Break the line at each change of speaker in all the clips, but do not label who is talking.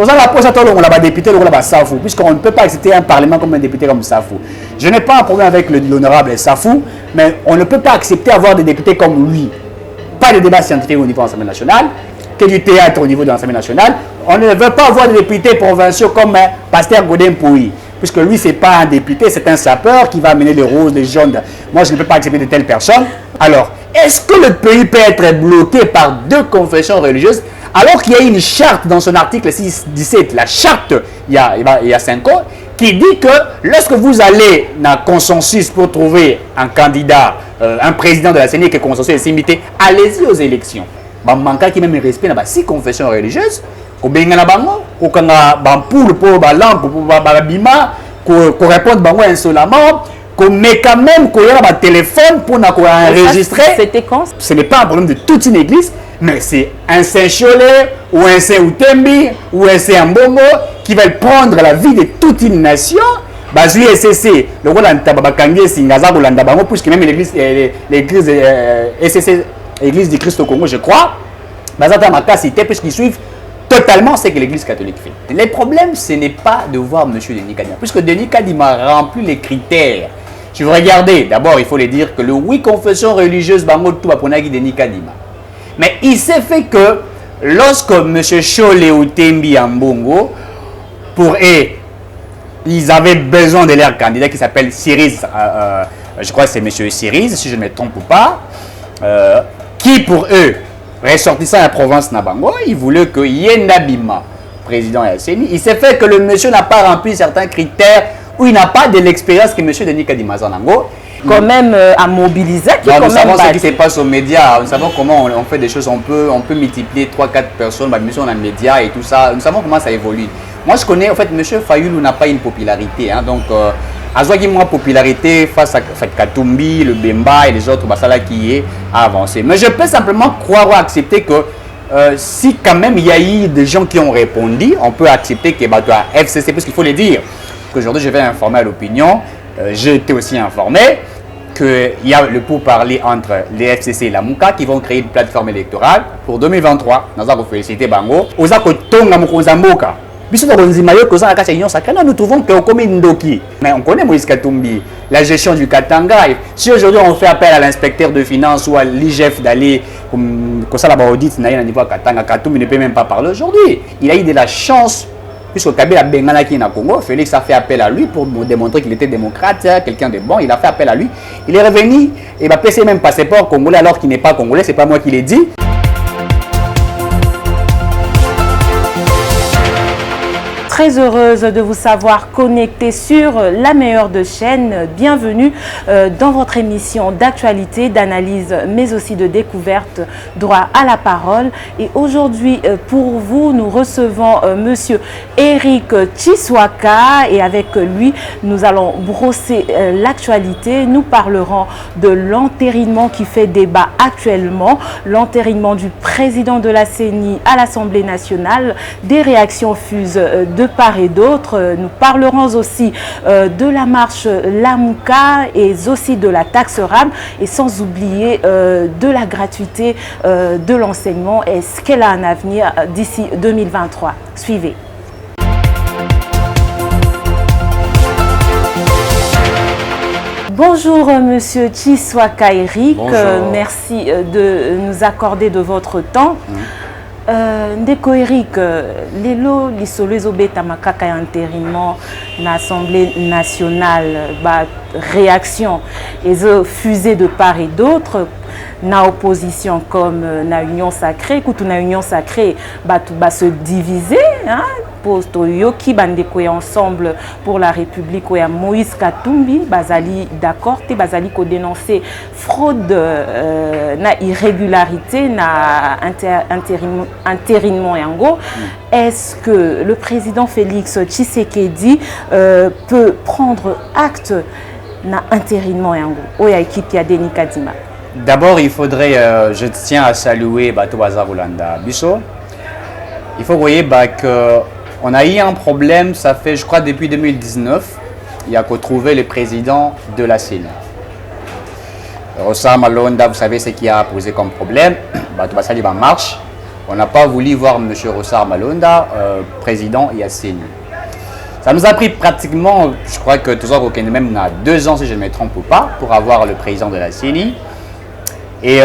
Dans la pose à on a député, on a Safou, puisqu'on ne peut pas accepter un parlement comme un député comme Safou. Je n'ai pas un problème avec l'honorable Safou, mais on ne peut pas accepter avoir des députés comme lui. Pas de débat scientifique au niveau de l'Assemblée nationale, que du théâtre au niveau de l'Assemblée nationale. On ne veut pas avoir des députés provinciaux comme Pasteur Godin Pouy, puisque lui, ce n'est pas un député, c'est un sapeur qui va amener les roses, les jaunes. Moi, je ne peux pas accepter de telles personnes. Alors, est-ce que le pays peut être bloqué par deux confessions religieuses alors qu'il y a une charte dans son article 6-17, la charte, il y a 5 ans, qui dit que lorsque vous allez dans un consensus pour trouver un candidat, un président de la CENI qui est consensus et s'imiter, allez-y aux élections. Il manque qui même respect dans 6 confessions religieuses, qu'on bengana bango, qu'on a bampoule pour lampe pour babima, qu'on réponde bango insolemment. Mais quand même, qu'on a un téléphone pour enregistrer.
C'était quand?
Ce n'est pas un problème de toute une église, mais c'est un Saint-Cholet, ou un Saint-Outembi, ou un Saint-Mbongo, qui veulent prendre la vie de toute une nation. Bazui SCC, le roi d'Antabakangi, Singaza, Bolandabango, puisque même l'église SCC, l'église du Christ au Congo, je crois, Bazata Maka cité, puisqu'ils suivent totalement ce que l'église catholique fait. Le problème, ce n'est pas de voir M. Denis Kadima, puisque Denis Kadima remplit les critères. Si vous regardez, d'abord, il faut le dire que le oui confession religieuse, Bango tout pour Denis Kadima. Mais il s'est fait que lorsque M. Cholet ou Tembi Ambongo, pour eux, ils avaient besoin de leur candidat qui s'appelle Syrize, je crois que c'est M. Syrize, si je ne me trompe pas, qui pour eux, ressortissant à la province Nabango, il voulait que Yendabima, président Yasseni, il s'est fait que le monsieur n'a pas rempli certains critères où il n'a pas de l'expérience que M. Denis Kadima Zanango.
Quand même à mobiliser.
Nous savons ce qui se passe aux médias, nous savons comment on fait des choses, on peut multiplier 3-4 personnes, bah, on a les médias et tout ça, nous savons comment ça évolue. Moi je connais, en fait, M. Fayoulou n'a pas une popularité, hein, donc Azwagi moins popularité face à Katumbi, le Bemba et les autres Basala qui est avancé. Mais je peux simplement croire ou accepter que si quand même il y a eu des gens qui ont répondu, on peut accepter que FCC, parce qu'il faut le dire, qu'aujourd'hui je vais informer à l'opinion, j'ai été aussi informé qu'il y a le pourparler entre les FCC et la Mouka qui vont créer une plateforme électorale pour 2023. Nous avons félicité Bango. Nous trouvons que mais on connaît Moïse Katumbi, la gestion du Katanga. Si aujourd'hui on fait appel à l'inspecteur de finances ou à l'IGF d'aller comme ça là-bas audit, niveau Katanga, Katumbi ne peut même pas parler aujourd'hui. Il a eu de la chance. Puisque Kabila Bengana qui est au Congo, Félix a fait appel à lui pour démontrer qu'il était démocrate, quelqu'un de bon. Il a fait appel à lui. Il est revenu et va passer même passeport congolais alors qu'il n'est pas congolais. C'est pas moi qui l'ai dit.
Très heureuse de vous savoir connecté sur la meilleure de chaînes. Bienvenue dans votre émission d'actualité, d'analyse, mais aussi de découverte, droit à la parole. Et aujourd'hui, pour vous, nous recevons Monsieur Eric Chiswaka et avec lui, nous allons brosser l'actualité. Nous parlerons de l'entérinement qui fait débat actuellement, l'entérinement du président de la CENI à l'Assemblée nationale. Des réactions fusent de part et d'autre. Nous parlerons aussi de la marche Lamouka et aussi de la taxe RAM et sans oublier de la gratuité de l'enseignement. Est-ce qu'elle a un avenir d'ici 2023? Suivez. Bonjour Monsieur Chiswaka Eric, merci de nous accorder de votre temps. Ndeko Eric, lelo lisolo ezobeta makaka ya intérimaire na Assemblée nationale, réaction ezo fusée de part et d'autre na opposition comme na Union sacrée, kutu na Union sacrée batu ba se diviser, hein, poste yoki bandeko ya ensemble pour la République ya Moïse Katumbi bazali d'accord te bazali ko dénoncer fraude na irrégularité na intérinement yango. Est-ce que le président Félix Tshisekedi peut prendre acte na intérinement yango oya équipe ya Denis Kadima?
D'abord, il faudrait, je tiens à saluer Bato Bazarulanda Bisso. Il faut voyez qu'on a eu un problème, ça fait, je crois, depuis 2019, il y a qu'à trouver le président de la CENI. Rosa Malonda, vous savez ce qui a posé comme problème. Bato Basali marche. on n'a pas voulu voir M. Rossard Malonda, président Yasseni. Ça nous a pris pratiquement, je crois que tout ça, même 2 ans, si je ne me trompe pas, pour avoir le président de la CENI. Et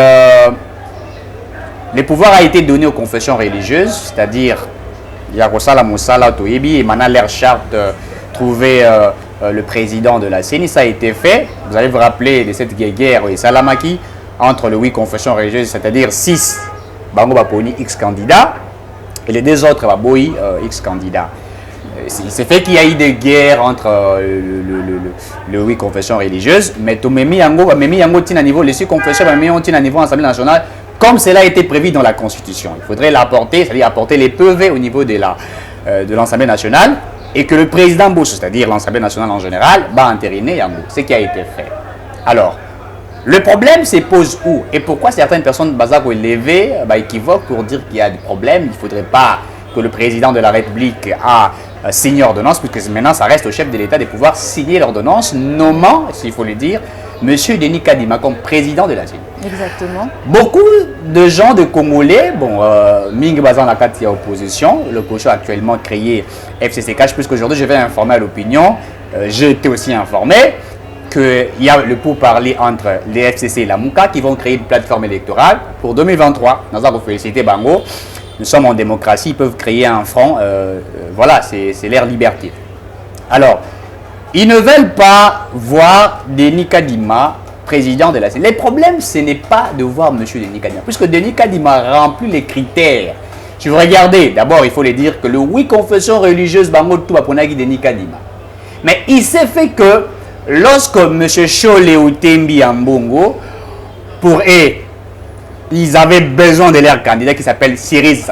le pouvoir a été donné aux confessions religieuses, c'est-à-dire, il y a Rossala Moussala Toyebi et maintenant leur charte trouver le président de la CENI. Ça a été fait. Vous allez vous rappeler de cette guerre et Salamaki entre les 8 confessions religieuses, c'est-à-dire 6 Bango Baponi X candidats et les 2 autres Baboui X candidats. Il s'est fait qu'il y a eu des guerres entre les 8 confessions religieuses, mais tout Memi Yango tient à niveau, les 6 confessions tient à niveau Assemblée nationale, comme cela a été prévu dans la Constitution. Il faudrait l'apporter, c'est-à-dire apporter les PV au niveau de l'Assemblée nationale, et que le président Bosso, c'est-à-dire l'Assemblée nationale en général, va entériner Yango, ce qui a été fait. Alors, le problème se pose où? Et pourquoi certaines personnes Bazako élevées équivoquent pour dire qu'il y a des problèmes? Il ne faudrait pas que le président de la République a signé l'ordonnance, puisque maintenant ça reste au chef de l'État de pouvoir signer l'ordonnance, nommant, s'il faut le dire, M. Denis Kadima comme président de la CENI.
Exactement.
Beaucoup de gens de Congolais, Ming Bazan la carte opposition, l'opposition actuellement créée FCCK, puisqu'aujourd'hui je vais informer à l'opinion, j'ai été aussi informé qu'il y a le pourparler entre les FCC et la Mouka qui vont créer une plateforme électorale pour 2023. Nous avons félicité Bango. Nous sommes en démocratie, ils peuvent créer un front. Voilà, c'est leur liberté. Alors, ils ne veulent pas voir Denis Kadima président de la CENI. Le problème, ce n'est pas de voir M. Denis Kadima, puisque Denis Kadima remplit les critères. Si vous regardez, d'abord, il faut le dire que le 8 confessions religieuses Bango tout Baponagi Denis Kadima. Mais il s'est fait que lorsque M. Chole Outembi Ambongo, pour eux, ils avaient besoin de leur candidat qui s'appelle Syrize,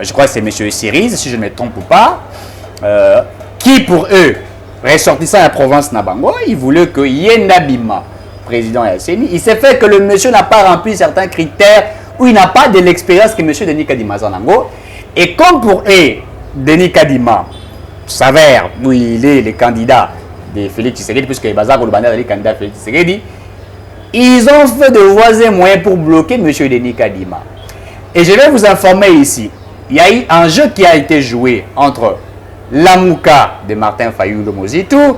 je crois que c'est M. Syrize, si je ne me trompe pas, qui pour eux, ressortissant à la province Nabango, ils voulaient que Yendabima, président Yasseni, il s'est fait que le monsieur n'a pas rempli certains critères où il n'a pas de l'expérience que M. Denis Kadima Zanango. Et comme pour eux, Denis Kadima s'avère où il est le candidat de Félix Tshisekedi, puisque les Bazar Golubanda est le candidat de Félix Tshisekedi, ils ont fait de voies et moyens pour bloquer M. Denis Kadima. Et je vais vous informer ici, il y a eu un jeu qui a été joué entre l'Amouka de Martin Fayulu Mozitou,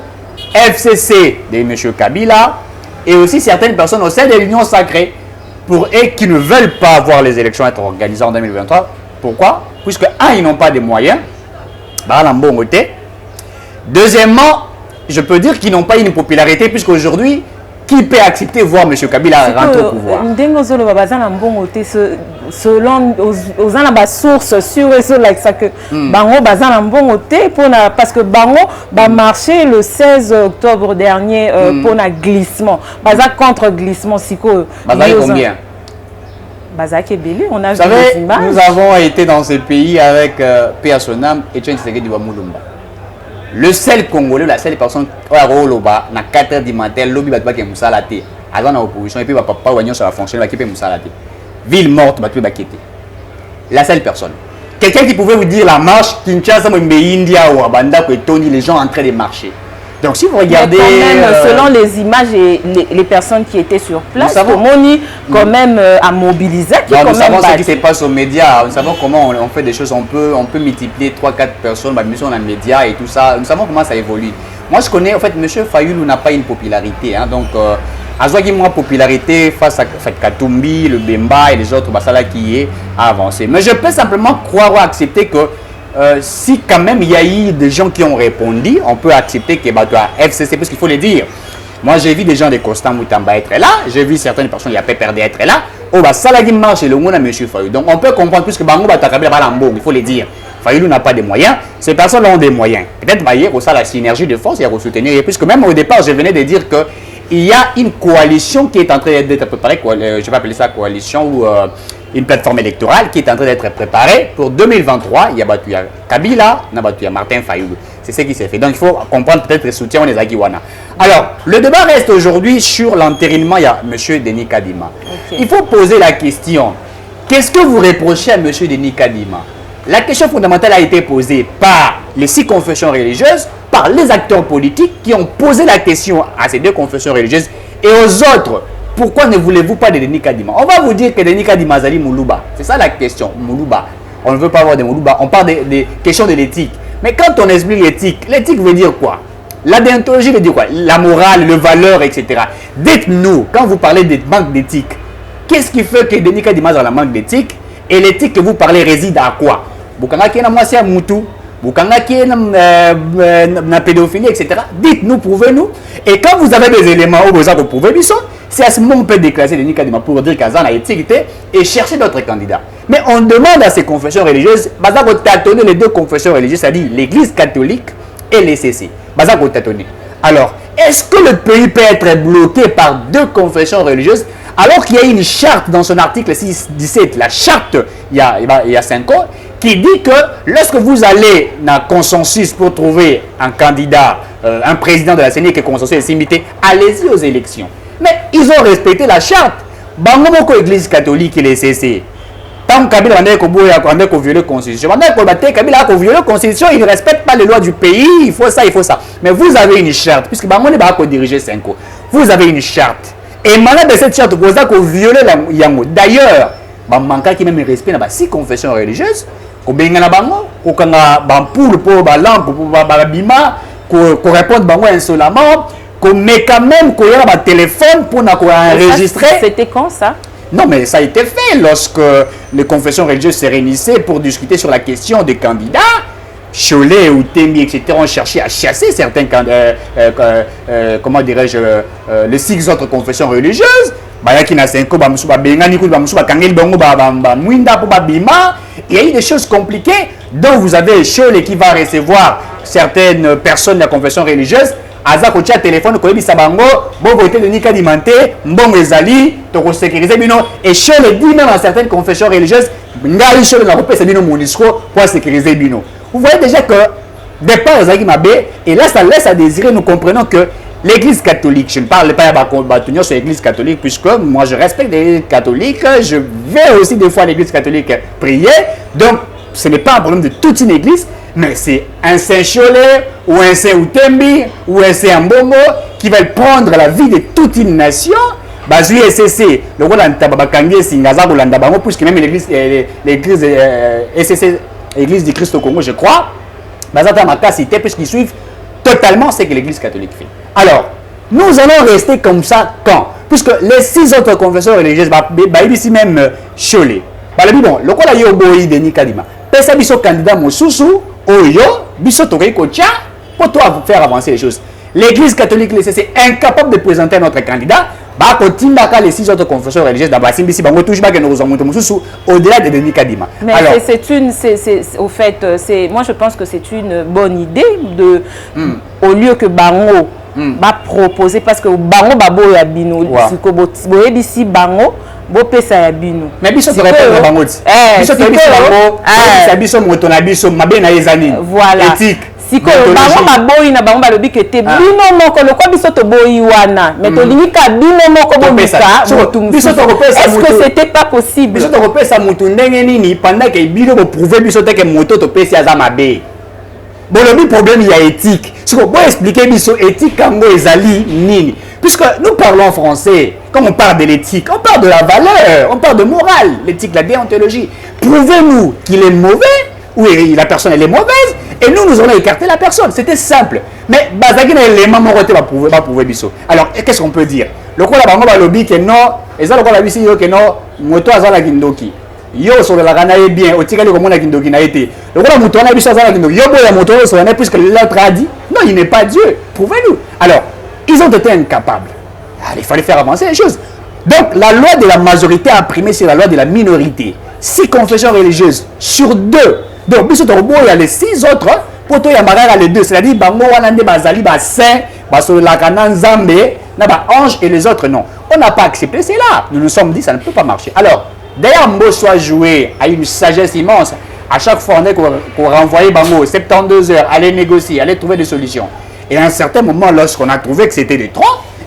FCC de M. Kabila, et aussi certaines personnes au sein de l'Union sacrée, pour eux qui ne veulent pas voir les élections être organisées en 2023. Pourquoi? Puisque, un, ils n'ont pas de moyens. Deuxièmement, je peux dire qu'ils n'ont pas une popularité, puisqu'aujourd'hui, qui peut accepter voir M. Kabila rentrer au pouvoir?
Selon aux sources sûres et sur que Bango parce que Bango va marcher le 16 octobre dernier pour un glissement. Contre glissement,
combien?
On a vu
des
images.
Nous avons été dans ce pays avec P.A.Sonam et Etienne Tshisekedi Wamulumba. Le seul Congolais, la seule personne qui a Roloba, na 4 h du matin, lobby va qui est Moussalate, avant dans l'opposition, et puis papa Wagnon ça va fonctionner, qui est Moussalate. Ville morte, va quitter. La seule personne. Quelqu'un qui pouvait vous dire la marche, Kinshasa, India ou Abanda, les gens en train de marcher. Donc si vous regardez...
Mais quand même, selon les images et les personnes qui étaient sur place, Moni quand même a mobilisé.
Nous savons ce qui se passe aux médias, nous savons comment on fait des choses, on peut multiplier 3-4 personnes, nous sommes dans les médias et tout ça, nous savons comment ça évolue. Moi je connais, en fait, M. Fayulu n'a pas une popularité, hein, donc Azwagi moins popularité face à Katumbi, le Bemba et les autres Basala qui est avancé. Mais je peux simplement croire ou accepter que si quand même il y a eu des gens qui ont répondu, on peut accepter que FCC, parce qu'il faut le dire. Moi j'ai vu des gens de Constant Moutamba être là, j'ai vu certaines personnes qui a perdu être là. Oh bah ça qui marche et le monde à M. Fayulu. Donc on peut comprendre puisque Bango Batakabé il faut le dire. Fayulu n'a pas de moyens, ces personnes ont des moyens. Peut-être qu'il y a la synergie de force, il y a à soutenir. Puisque même au départ, je venais de dire que il y a une coalition qui est en train d'être préparée, je vais appeler ça coalition ou une plateforme électorale qui est en train d'être préparée pour 2023. Il y a Kabila, il y a Martin Fayulu. C'est ce qui s'est fait. Donc il faut comprendre peut-être le soutien des Aguiwana. Alors, le débat reste aujourd'hui sur l'entérinement. Il y a M. Denis Kadima. Okay. Il faut poser la question. Qu'est-ce que vous reprochez à M. Denis Kadima? La question fondamentale a été posée par les 6 confessions religieuses, par les acteurs politiques qui ont posé la question à ces 2 confessions religieuses et aux autres pourquoi ne voulez-vous pas de Denis Kadima? On va vous dire que Denis Kadima Zali Moulouba. C'est ça la question, Moulouba. On ne veut pas avoir de Moulouba, on parle des questions de l'éthique. Mais quand on explique l'éthique veut dire quoi? La déontologie veut dire quoi? La morale, le valeur, etc. Dites-nous, quand vous parlez de manque d'éthique, qu'est-ce qui fait que Denis Kadima a la manque d'éthique? Et l'éthique que vous parlez réside à quoi? Bukanga qui est na Moutou, Bukanga qui est na pédophilie, etc. Dites-nous, prouvez-nous. Et quand vous avez des éléments où vous avez prouvé, c'est à ce moment qu'on peut déclasser Denis Kadima pour dire qu'Azan a étiqueté et chercher d'autres candidats. Mais on demande à ces confessions religieuses, de tâtonner les deux confessions religieuses, c'est-à-dire l'Église catholique et les CC. Alors, est-ce que le pays peut être bloqué par deux confessions religieuses alors qu'il y a une charte dans son article 6-17, la charte, il y a 5 ans, qui dit que lorsque vous allez dans le consensus pour trouver un candidat, un président de la CENI qui est consensus et s'imiter, allez-y aux élections. Mais ils ont respecté la charte. Bangomoko Église catholique et les CC. Tant que Kabila a violé la Constitution, Kabila a violé la Constitution, il ne respecte pas les lois du pays, il faut ça, il faut ça. Mais vous avez une charte, puisque Bangomoko va diriger 5 ans. Vous avez une charte. Et maintenant de cette charte, vous avez violé la Yango. D'ailleurs, il manque qui même respect dans 6 confessions religieuses. Kobengana bango, kokanga bampoule pour balampe pour babima, ko répondre bango insolemment, ko met quand même ko yara ba téléphone pour na ko enregistrer.
C'était quand ça?
Non, mais ça a été fait lorsque les confessions religieuses se réunissaient pour discuter sur la question des candidats. Cholet ou Temi, etc. ont cherché à chasser certains comment dirais-je, les 6 autres confessions religieuses. Il y a eu des choses compliquées dont vous avez Cholet qui va recevoir certaines personnes de la confession religieuse. Aza kotia téléphone ko yebisa bango bon côté de Nika Dimanté mbongo ezali to ko sécuriser bino et Cholet dit même à certaines confessions religieuses ngai Cholet na kopesa bino monisco pour sécuriser bino. Vous voyez déjà que départ ezaki mabe et là ça laisse à désirer. Nous comprenons que l'Église catholique, je ne parle pas de sur l'Église catholique puisque moi je respecte les catholiques, je vais aussi des fois à l'Église catholique prier, donc ce n'est pas un problème de toute une église, mais c'est un Saint Cholet ou un Saint Outembi ou un Saint Mbongo qui veulent prendre la vie de toute une nation. Bazui SCC, le rôle d'Antabakangi Singaza ou Landabango, puisque même l'église SCC, l'église du Christ au Congo, je crois, Bazata Maka cité, puisqu'ils suivent totalement ce que l'église catholique fait. Alors, nous allons rester comme ça quand? Puisque les 6 autres confessions religieuses, ici même Cholet, bon, le rôle de Yoboyi Denis Kadima, pesa biso candidat Mosusu, Oyo, biso Tokai Kocha, pour toi faire avancer les choses. L'église catholique, c'est incapable de présenter notre candidat. Les 6 autres confessions religieuses au-delà de Denis Kadima.
Mais au fait, moi je pense que c'est une bonne idée de, au lieu que Bango va proposer, parce que Bango Babo Yabino, ici Bango, Bopesa Yabino. Mais biso te répète Bango. Biso te biso moto na biso mabe na ezani. Voilà. Siko bango baboyi na bango balobi ke te bino moko lokwa biso to boyi wana mais to limika bino moko bomisa biso to kopesa mutu. Est-ce que c'était pas possible? Biso to kopesa mutu ndenge nini pendant que bino bo prouver biso te que moto to pesi aza mabe. Bon le problème il y a éthique. Siko bo expliquer biso éthique kango ezali nini? Puisque nous parlons français, quand on parle de l'éthique, on parle de la valeur, on parle de morale, l'éthique, la déontologie. Prouvez-nous qu'il est mauvais ou la personne elle est mauvaise. Et nous allons écarter la personne. C'était simple. Mais Bazagina les mamans va prouver biso. Alors, qu'est-ce qu'on peut dire? Le quoi la bango va lobby que non, et ça le quoi la bisi yo que non, moto azala kindoki. Yo sur la rana est bien, au tigale comme on a kindoki n'a été. Le quoi la moto na biso azala kindoki. Yo boya moto sur la puisque l'autre a dit non, il n'est pas Dieu. Prouvez-nous. Alors, ils ont été incapables. Alors, il fallait faire avancer les choses. Donc, la loi de la majorité a primé sur la loi de la minorité. 6 confessions religieuses sur 2. Donc, il y a les 6 autres, pour toi, il y a les 2. C'est-à-dire, Bango, Wanande, Bazali, Bassin, Basolakanan, Zambé, Ange et les autres, non. On n'a pas accepté cela. Nous nous sommes dit, ça ne peut pas marcher. Alors, d'ailleurs, Mbo soit joué à une sagesse immense. À chaque fois, qu'on renvoyait Bango, 72 heures, aller négocier, aller trouver des solutions. Et à un certain moment, lorsqu'on a trouvé que c'était des trop,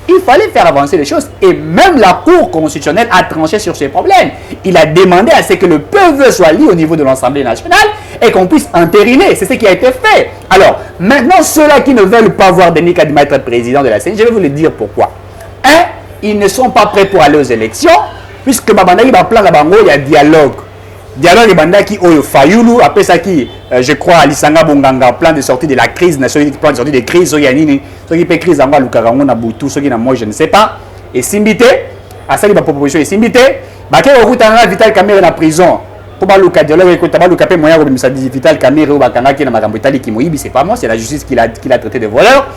il fallait faire avancer les choses. Et même la Cour constitutionnelle a tranché sur ces problèmes. Il a demandé à ce que le peuple soit lié au niveau de l'Assemblée nationale et qu'on puisse entériner. C'est ce qui a été fait. Alors, maintenant, ceux-là qui ne veulent pas voir Denis Kadima être président de la CENI, je vais vous le dire pourquoi.
ils ne sont pas prêts pour aller aux élections, puisque Babandaki va plan là-bas, il y a dialogue. Dialogue Babandaki Oyo Fayulu, après ça qui, je crois, Alisanga Bonganga, plan de sortie de la crise, plan de sortie de crise, il y a une crise en Lukarango, Nabutu, ce qui n'a moi, je ne sais pas. Et Simbité, à ça, il va proposition, et Simbité, Baké Okutana Vital Kamere na prison. Pour baluka dialogue écoute baluka pe moyen de ça Vital Kamere ou bakanga qui na makambo itali ki moyibi, c'est pas moi, c'est la justice qui l'a traité de voleur.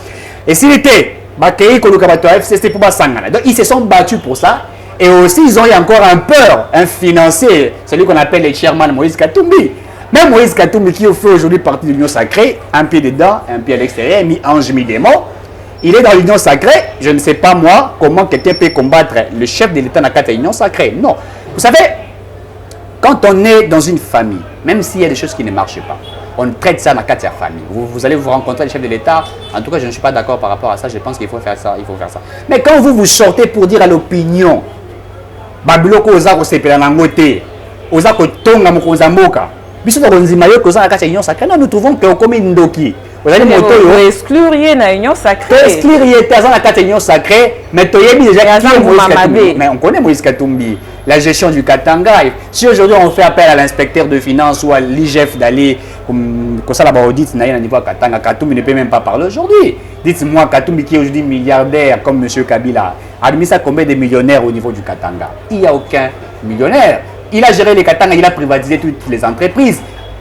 Et s'il était Baké Koluka Bato FCC pour basangana. Donc ils se sont battus pour ça et aussi ils ont eu encore un peur, un financier, celui qu'on appelle le chairman Moïse Katumbi. Même Moïse Katumbi qui fait aujourd'hui partie de l'Union sacrée, un pied dedans, un pied à l'extérieur, mi-ange, mi-démon. Il est dans l'Union sacrée, je ne sais pas moi comment quelqu'un peut combattre le chef de l'État dans la l'Union sacrée. Non. Vous savez, quand on est dans une famille, même s'il y a des choses qui ne marchent pas, on traite ça dans la famille. Vous allez vous rencontrer le chef de l'État. En tout cas, je ne suis pas d'accord par rapport à ça. Je pense qu'il faut faire ça. Il faut faire ça. Mais quand vous sortez pour dire à l'opinion, Babiloko Ozako Sepelanangote, Ozako Tonga Mokozamboka, Biso Ronzimayo Koza la l'Union sacrée, nous trouvons qu'on comme Ndoki. Vous allez
vous excluriez la Union sacrée.
Excluriez la Union sacrée, mais mais on connaît Moïse Katumbi. La gestion du Katanga. Si aujourd'hui on fait appel à l'inspecteur de finances ou à l'IGF d'aller comme ça là-bas au dit niveau Katanga, Katumbi ne peut même pas parler aujourd'hui. Dites-moi, Katumbi qui est aujourd'hui milliardaire comme M. Kabila, admis à combien de millionnaires au niveau du Katanga? Il n'y a aucun millionnaire. Il a géré les Katanga, il a privatisé toutes les entreprises.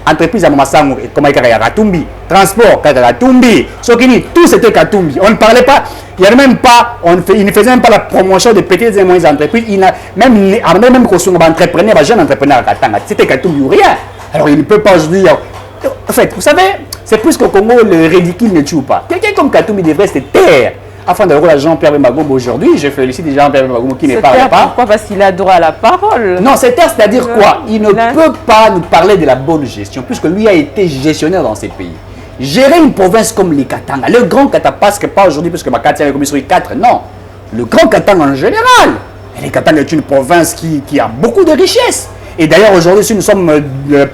Entreprise à Mamassango, comme Katumbi, transport, Katumbi, Sokini, tout c'était Katumbi. On ne parlait pas, il n'y avait même pas, il ne faisait même pas la promotion de petites et moyennes entreprises. Il n'a même entrepreneur, jeune entrepreneur à Katanga, c'était Katumbi ou rien. Alors il ne peut pas aujourd'hui. En fait, vous savez, c'est plus qu'au Congo, le ridicule ne tue pas. Quelqu'un comme Katumbi devrait se taire. Afin de voir Jean-Pierre Bemagombo aujourd'hui, je félicite Jean-Pierre Bemagombo qui ne parle pas.
Pourquoi? Parce qu'il a droit à la parole.
Non, c'est-à-dire quoi? Il ne peut pas nous parler de la bonne gestion, puisque lui a été gestionnaire dans ces pays. Gérer une province comme les Katanga, le Grand Katanga, parce que pas aujourd'hui, puisque ma Katanga est comme sur 4, non. Le Grand Katanga en général. Et les Katanga est une province qui a beaucoup de richesses. Et d'ailleurs, aujourd'hui, si nous sommes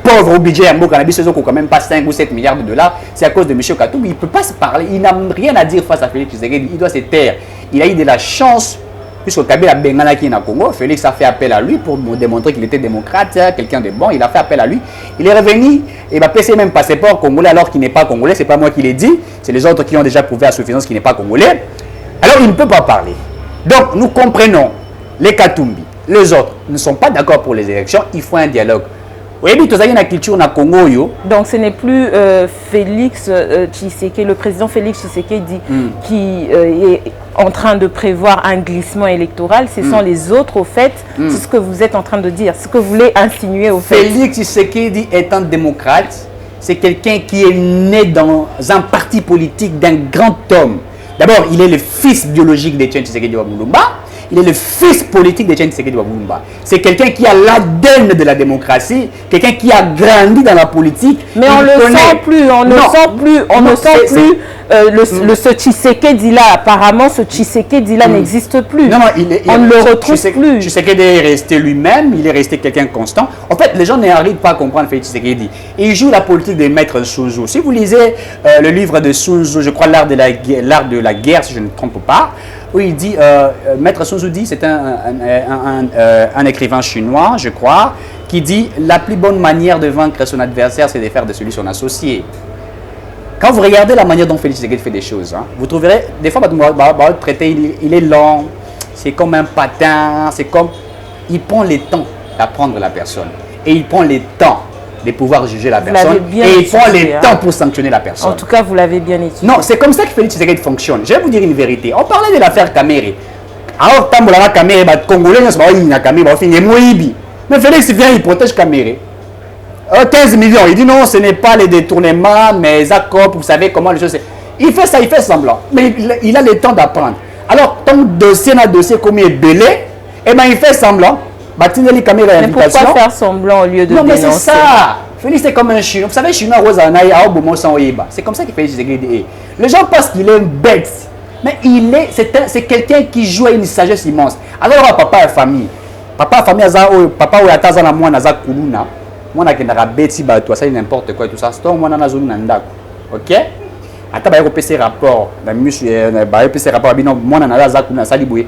pauvres au budget, un cannabis, quand même pas 5 ou 7 milliards de dollars, c'est à cause de M. Katumbi. Il ne peut pas se parler, il n'a rien à dire face à Félix Tshisekedi, il doit se taire. Il a eu de la chance, puisque Kabila Bengana qui est au Congo, Félix a fait appel à lui pour démontrer qu'il était démocrate, quelqu'un de bon, il a fait appel à lui. Il est revenu, et va passer même passeport congolais alors qu'il n'est pas congolais, c'est pas moi qui l'ai dit, c'est les autres qui ont déjà prouvé à suffisance qu'il n'est pas congolais. Alors il ne peut pas parler. Donc nous comprenons les Katumbi. Les autres ne sont pas d'accord pour les élections, il faut un dialogue. Donc
ce n'est plus Félix Tshisekedi, le président Félix Tshisekedi qui est en train de prévoir un glissement électoral, ce sont les autres au fait, c'est ce que vous êtes en train de dire, ce que vous voulez insinuer au fait.
Félix Tshisekedi est un démocrate, c'est quelqu'un qui est né dans un parti politique d'un grand homme. D'abord, il est le fils biologique d'Etienne Tshisekedi Wabulumba. Il est le fils politique d'Etienne Tshisekedi Wabulumba. C'est quelqu'un qui a l'ADN de la démocratie, quelqu'un qui a grandi dans la politique.
Mais on ne le sent plus, on ne sent plus ce Tshisekedi là. Apparemment, ce Tshisekedi là n'existe plus.
Non,
on ne le retrouve plus.
Tshisekedi est resté lui-même, il est resté quelqu'un constant. En fait, les gens n'arrivent pas à comprendre Félix Tshisekedi. Il joue la politique de Maître Sun Tzu. Si vous lisez le livre de Sun Tzu, je crois l'art de la guerre, si je ne me trompe pas, où il dit, Maître Sun Tzu dit, c'est un écrivain chinois, je crois, qui dit la plus bonne manière de vaincre son adversaire, c'est de faire de celui son associé. Quand vous regardez la manière dont Félix Tshisekedi fait des choses, hein, vous trouverez, des fois, le traité, il est lent, c'est comme un patin, c'est comme, il prend le temps d'apprendre la personne, et il prend le temps de pouvoir juger la personne, et il prend le temps pour sanctionner la personne.
En tout cas, vous l'avez bien étudié.
Non, c'est comme ça que Félix Tshisekedi fonctionne. Je vais vous dire une vérité. On parlait de l'affaire Kamere. Alors, tant que la Kamere, les Congolais, mais Félix vient, il protège Kamere. 15 millions. Il dit non, ce n'est pas les détournements, mais les accords, vous savez comment les choses. Il fait ça, il fait semblant. Mais il a le temps d'apprendre. Alors, ton dossier, comme il est belé, eh ben, il fait semblant. Mais
pourquoi faire semblant au lieu de dénoncer?
Non, mais c'est ça. Félix est comme un Chinois. Vous savez, Chinois, c'est comme ça qu'il fait Tshisekedi. Les gens pensent qu'il est bête. Mais c'est quelqu'un qui joue à une sagesse immense. Alors, papa et famille. Papa et famille, papa ou ataza na mwana za kuluna. Mwana kendaka beti ba toi ça n'importe quoi et tout ça. C'est mwana na zone na ndako. OK? Ata ba ko pese rapport, na monsieur ba pese rapport bino mwana na za kuluna sali boye.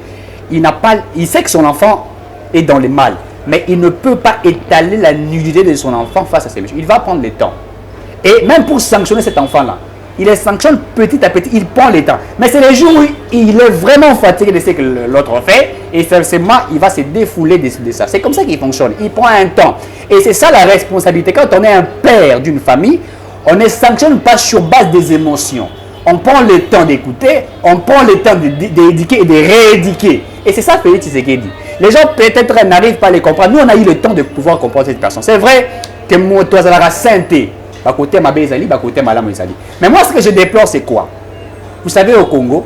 il sait que son enfant est dans le mal, mais il ne peut pas étaler la nudité de son enfant face à ces messieurs. Il va prendre le temps. Et même pour sanctionner cet enfant-là, il les sanctionne petit à petit, il prend le temps. Mais c'est les jours où il est vraiment fatigué de ce que l'autre fait, et forcément, il va se défouler de ça. C'est comme ça qu'il fonctionne. Il prend un temps. Et c'est ça la responsabilité. Quand on est un père d'une famille, on ne sanctionne pas sur base des émotions. On prend le temps d'écouter, on prend le temps d'éduquer et de rééduquer. Et c'est ça Félix Tshisekedi. Les gens peut-être n'arrivent pas à les comprendre. Nous, on a eu le temps de pouvoir comprendre cette personne. C'est vrai que moi, toi, ça la sainteté. Mais moi, ce que je déplore, c'est quoi? Vous savez, au Congo,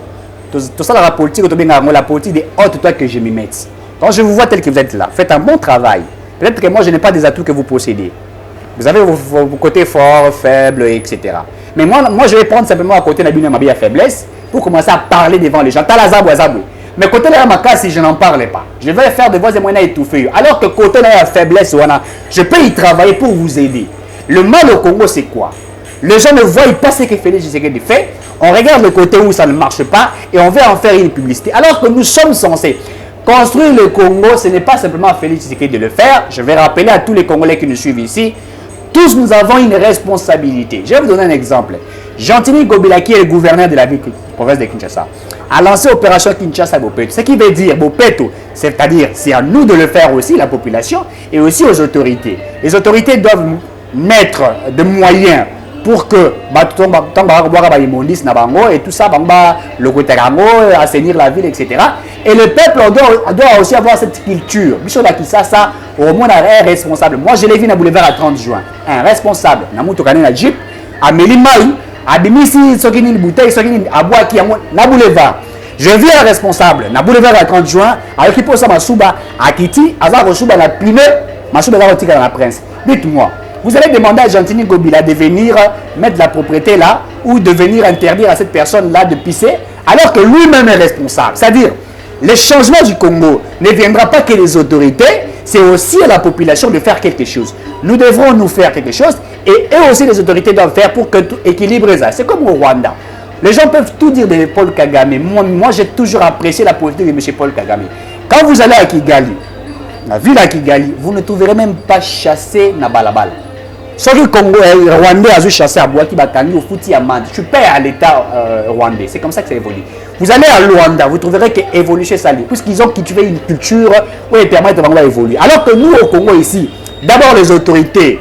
tout ça, la politique de haute toi que je m'y mette. Quand je vous vois tel que vous êtes là, faites un bon travail. Peut-être que moi, je n'ai pas des atouts que vous possédez. Vous avez vos côtés forts, faibles, etc. Mais moi, je vais prendre simplement à côté de ma faiblesse pour commencer à parler devant les gens. Mais côté de ma casse, si je n'en parle pas, je vais faire de vos moyens étouffés. Alors que côté de la faiblesse, je peux y travailler pour vous aider. Le mal au Congo, c'est quoi? Les gens ne voient pas ce que Félix Tshisekedi fait. On regarde le côté où ça ne marche pas et on veut en faire une publicité. Alors que nous sommes censés construire le Congo, ce n'est pas simplement Félix Tshisekedi de le faire. Je vais rappeler à tous les Congolais qui nous suivent ici, tous nous avons une responsabilité. Je vais vous donner un exemple. Jean-Tini Gobila, qui est le gouverneur de la ville province de Kinshasa, a lancé l'opération Kinshasa Bopeto. Ce qui veut dire Bopeto, c'est-à-dire c'est à nous de le faire aussi, la population, et aussi aux autorités. Les autorités doivent mettre des moyens pour que et tout ça, le assainir la ville, etc. Et le peuple doit aussi avoir cette culture. Au moins un responsable. Moi, je l'ai vu dans le boulevard à 30 juin. Un responsable, na Jeep, à Melimai, à Bimisi, Sokini bouteille, Sokini Abouaki, na boulevard. Je vis un responsable, na boulevard à 30 juin, avec qui pose Masuba, à Kiti, Azar Rosuba, la Plimé, Masuba, dans la Prince. Dites-moi. Vous allez demander à Jean-Tini Gobila de venir mettre la propriété là ou de venir interdire à cette personne-là de pisser alors que lui-même est responsable. C'est-à-dire, le changement du Congo ne viendra pas que les autorités, c'est aussi à la population de faire quelque chose. Nous devrons nous faire quelque chose et eux aussi les autorités doivent faire pour que tout équilibre ça. C'est comme au Rwanda. Les gens peuvent tout dire de Paul Kagame. Moi j'ai toujours apprécié la politique de M. Paul Kagame. Quand vous allez à Kigali, la ville à Kigali, vous ne trouverez même pas chasser na balabala. Sauf que le Congo rwandais a chassé à Boaki Bakani au fouti Amand. Je suis père à l'État rwandais. C'est comme ça que ça évolue. Vous allez à Luanda, vous trouverez que évolue chez Sali. Puisqu'ils ont cultivé une culture où ils permettent de évoluer. Alors que nous, au Congo, ici, d'abord les autorités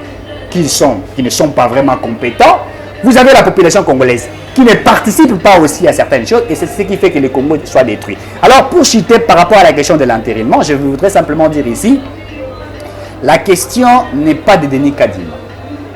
qui ne sont pas vraiment compétents. Vous avez la population congolaise qui ne participe pas aussi à certaines choses. Et c'est ce qui fait que le Congo soit détruit. Alors, pour chuter par rapport à la question de l'entérinement, je voudrais simplement dire ici, la question n'est pas de Denis Kadima.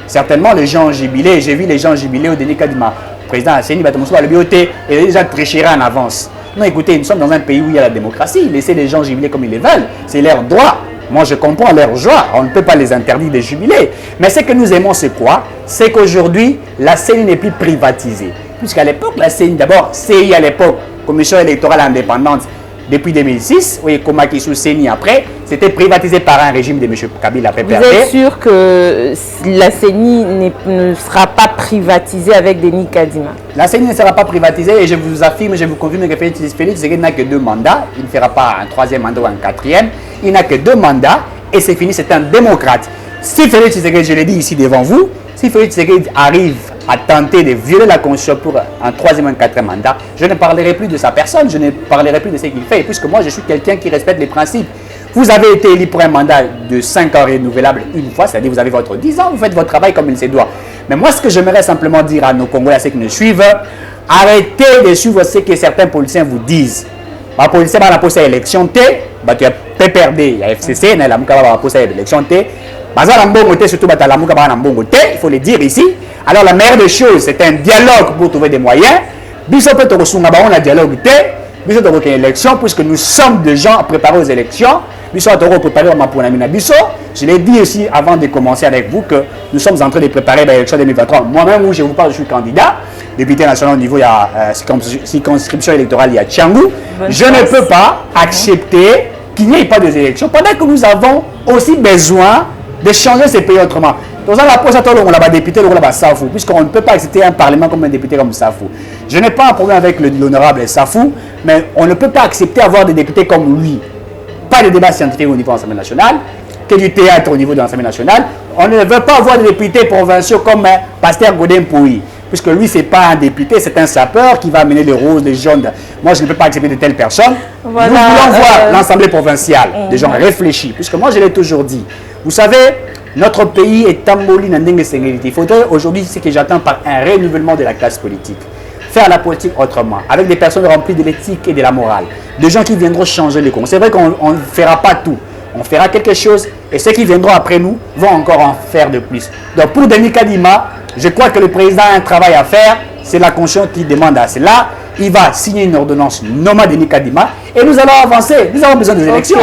Certainement, les gens ont jubilé. J'ai vu les gens jubiler au Denis Kadima. Le président Asseni Batomoussouba, le BOT, il a déjà triché en avance. Non, écoutez, nous sommes dans un pays où il y a la démocratie. Laissez les gens jubiler comme ils le veulent. C'est leur droit. Moi, je comprends leur joie. On ne peut pas les interdire de jubiler. Mais ce que nous aimons, c'est quoi? C'est qu'aujourd'hui, la CENI n'est plus privatisée. Puisqu'à l'époque, la CENI, d'abord, CEI à l'époque, Commission électorale indépendante, depuis 2006, oui, Komaki sous CENI après, c'était privatisé par un régime de M. Kabila PPRD.
Vous êtes sûr que la CENI ne sera pas privatisée avec Denis Kadima?
La CENI ne sera pas privatisée et je vous affirme, je vous confirme que Félix Tshisekedi n'a que 2 mandats. Il ne fera pas un 3e mandat ou un 4e. Il n'a que 2 mandats et c'est fini, c'est un démocrate. Si Félix Tshisekedi, je l'ai dit ici devant vous, si Félix Tshisekedi arrive à tenter de violer la Constitution pour un 3e ou un 4e mandat, je ne parlerai plus de sa personne, je ne parlerai plus de ce qu'il fait, puisque moi je suis quelqu'un qui respecte les principes. Vous avez été élu pour un mandat de 5 ans renouvelable une fois, c'est-à-dire vous avez votre 10 ans, vous faites votre travail comme il se doit. Mais moi ce que j'aimerais simplement dire à nos Congolais, à ceux qui nous suivent, arrêtez de suivre ce que certains politiciens vous disent. Les policiers vont poser l'élection T, tu as PPRD, il y a FCC, il y a poser l'élection T. Surtout il faut le dire ici. Alors la meilleure des choses, c'est un dialogue pour trouver des moyens. Biso peut on a dialogue T, biso peut une élection puisque nous sommes des gens à préparer aux élections. Biso peut préparer ma biso. Je l'ai dit aussi avant de commencer avec vous que nous sommes en train de préparer l'élection 2023. Moi-même où je vous parle, je suis candidat. Député national au niveau, il y a circonscription électorale, il y a Tchangou. Je ne peux pas accepter qu'il n'y ait pas d'élections pendant que nous avons aussi besoin de changer ces pays autrement. Donc ça, la pose à toi, on a député, on a Safou, puisqu'on ne peut pas accepter un parlement comme un député comme Safou. Je n'ai pas un problème avec l'honorable Safou, mais on ne peut pas accepter avoir des députés comme lui. Pas de débat scientifique au niveau de l'Assemblée nationale, que du théâtre au niveau de l'Assemblée nationale. On ne veut pas avoir des députés provinciaux comme Pasteur Godin Pouy, puisque lui, ce n'est pas un député, c'est un sapeur qui va amener les roses, les jaunes. Moi, je ne peux pas accepter de telles personnes. Voilà, nous voulons voir l'Assemblée provinciale, des gens réfléchis, puisque moi, je l'ai toujours dit. Vous savez, notre pays est tamboli dans une sécurité. Il faudrait aujourd'hui, ce que j'attends par un renouvellement de la classe politique. Faire la politique autrement, avec des personnes remplies de l'éthique et de la morale. Des gens qui viendront changer les comptes. C'est vrai qu'on ne fera pas tout. On fera quelque chose et ceux qui viendront après nous vont encore en faire de plus. Donc pour Denis Kadima, je crois que le président a un travail à faire. C'est la Constitution qui demande à cela. Il va signer une ordonnance nommée Denis Kadima et nous allons avancer. Nous avons besoin des élections.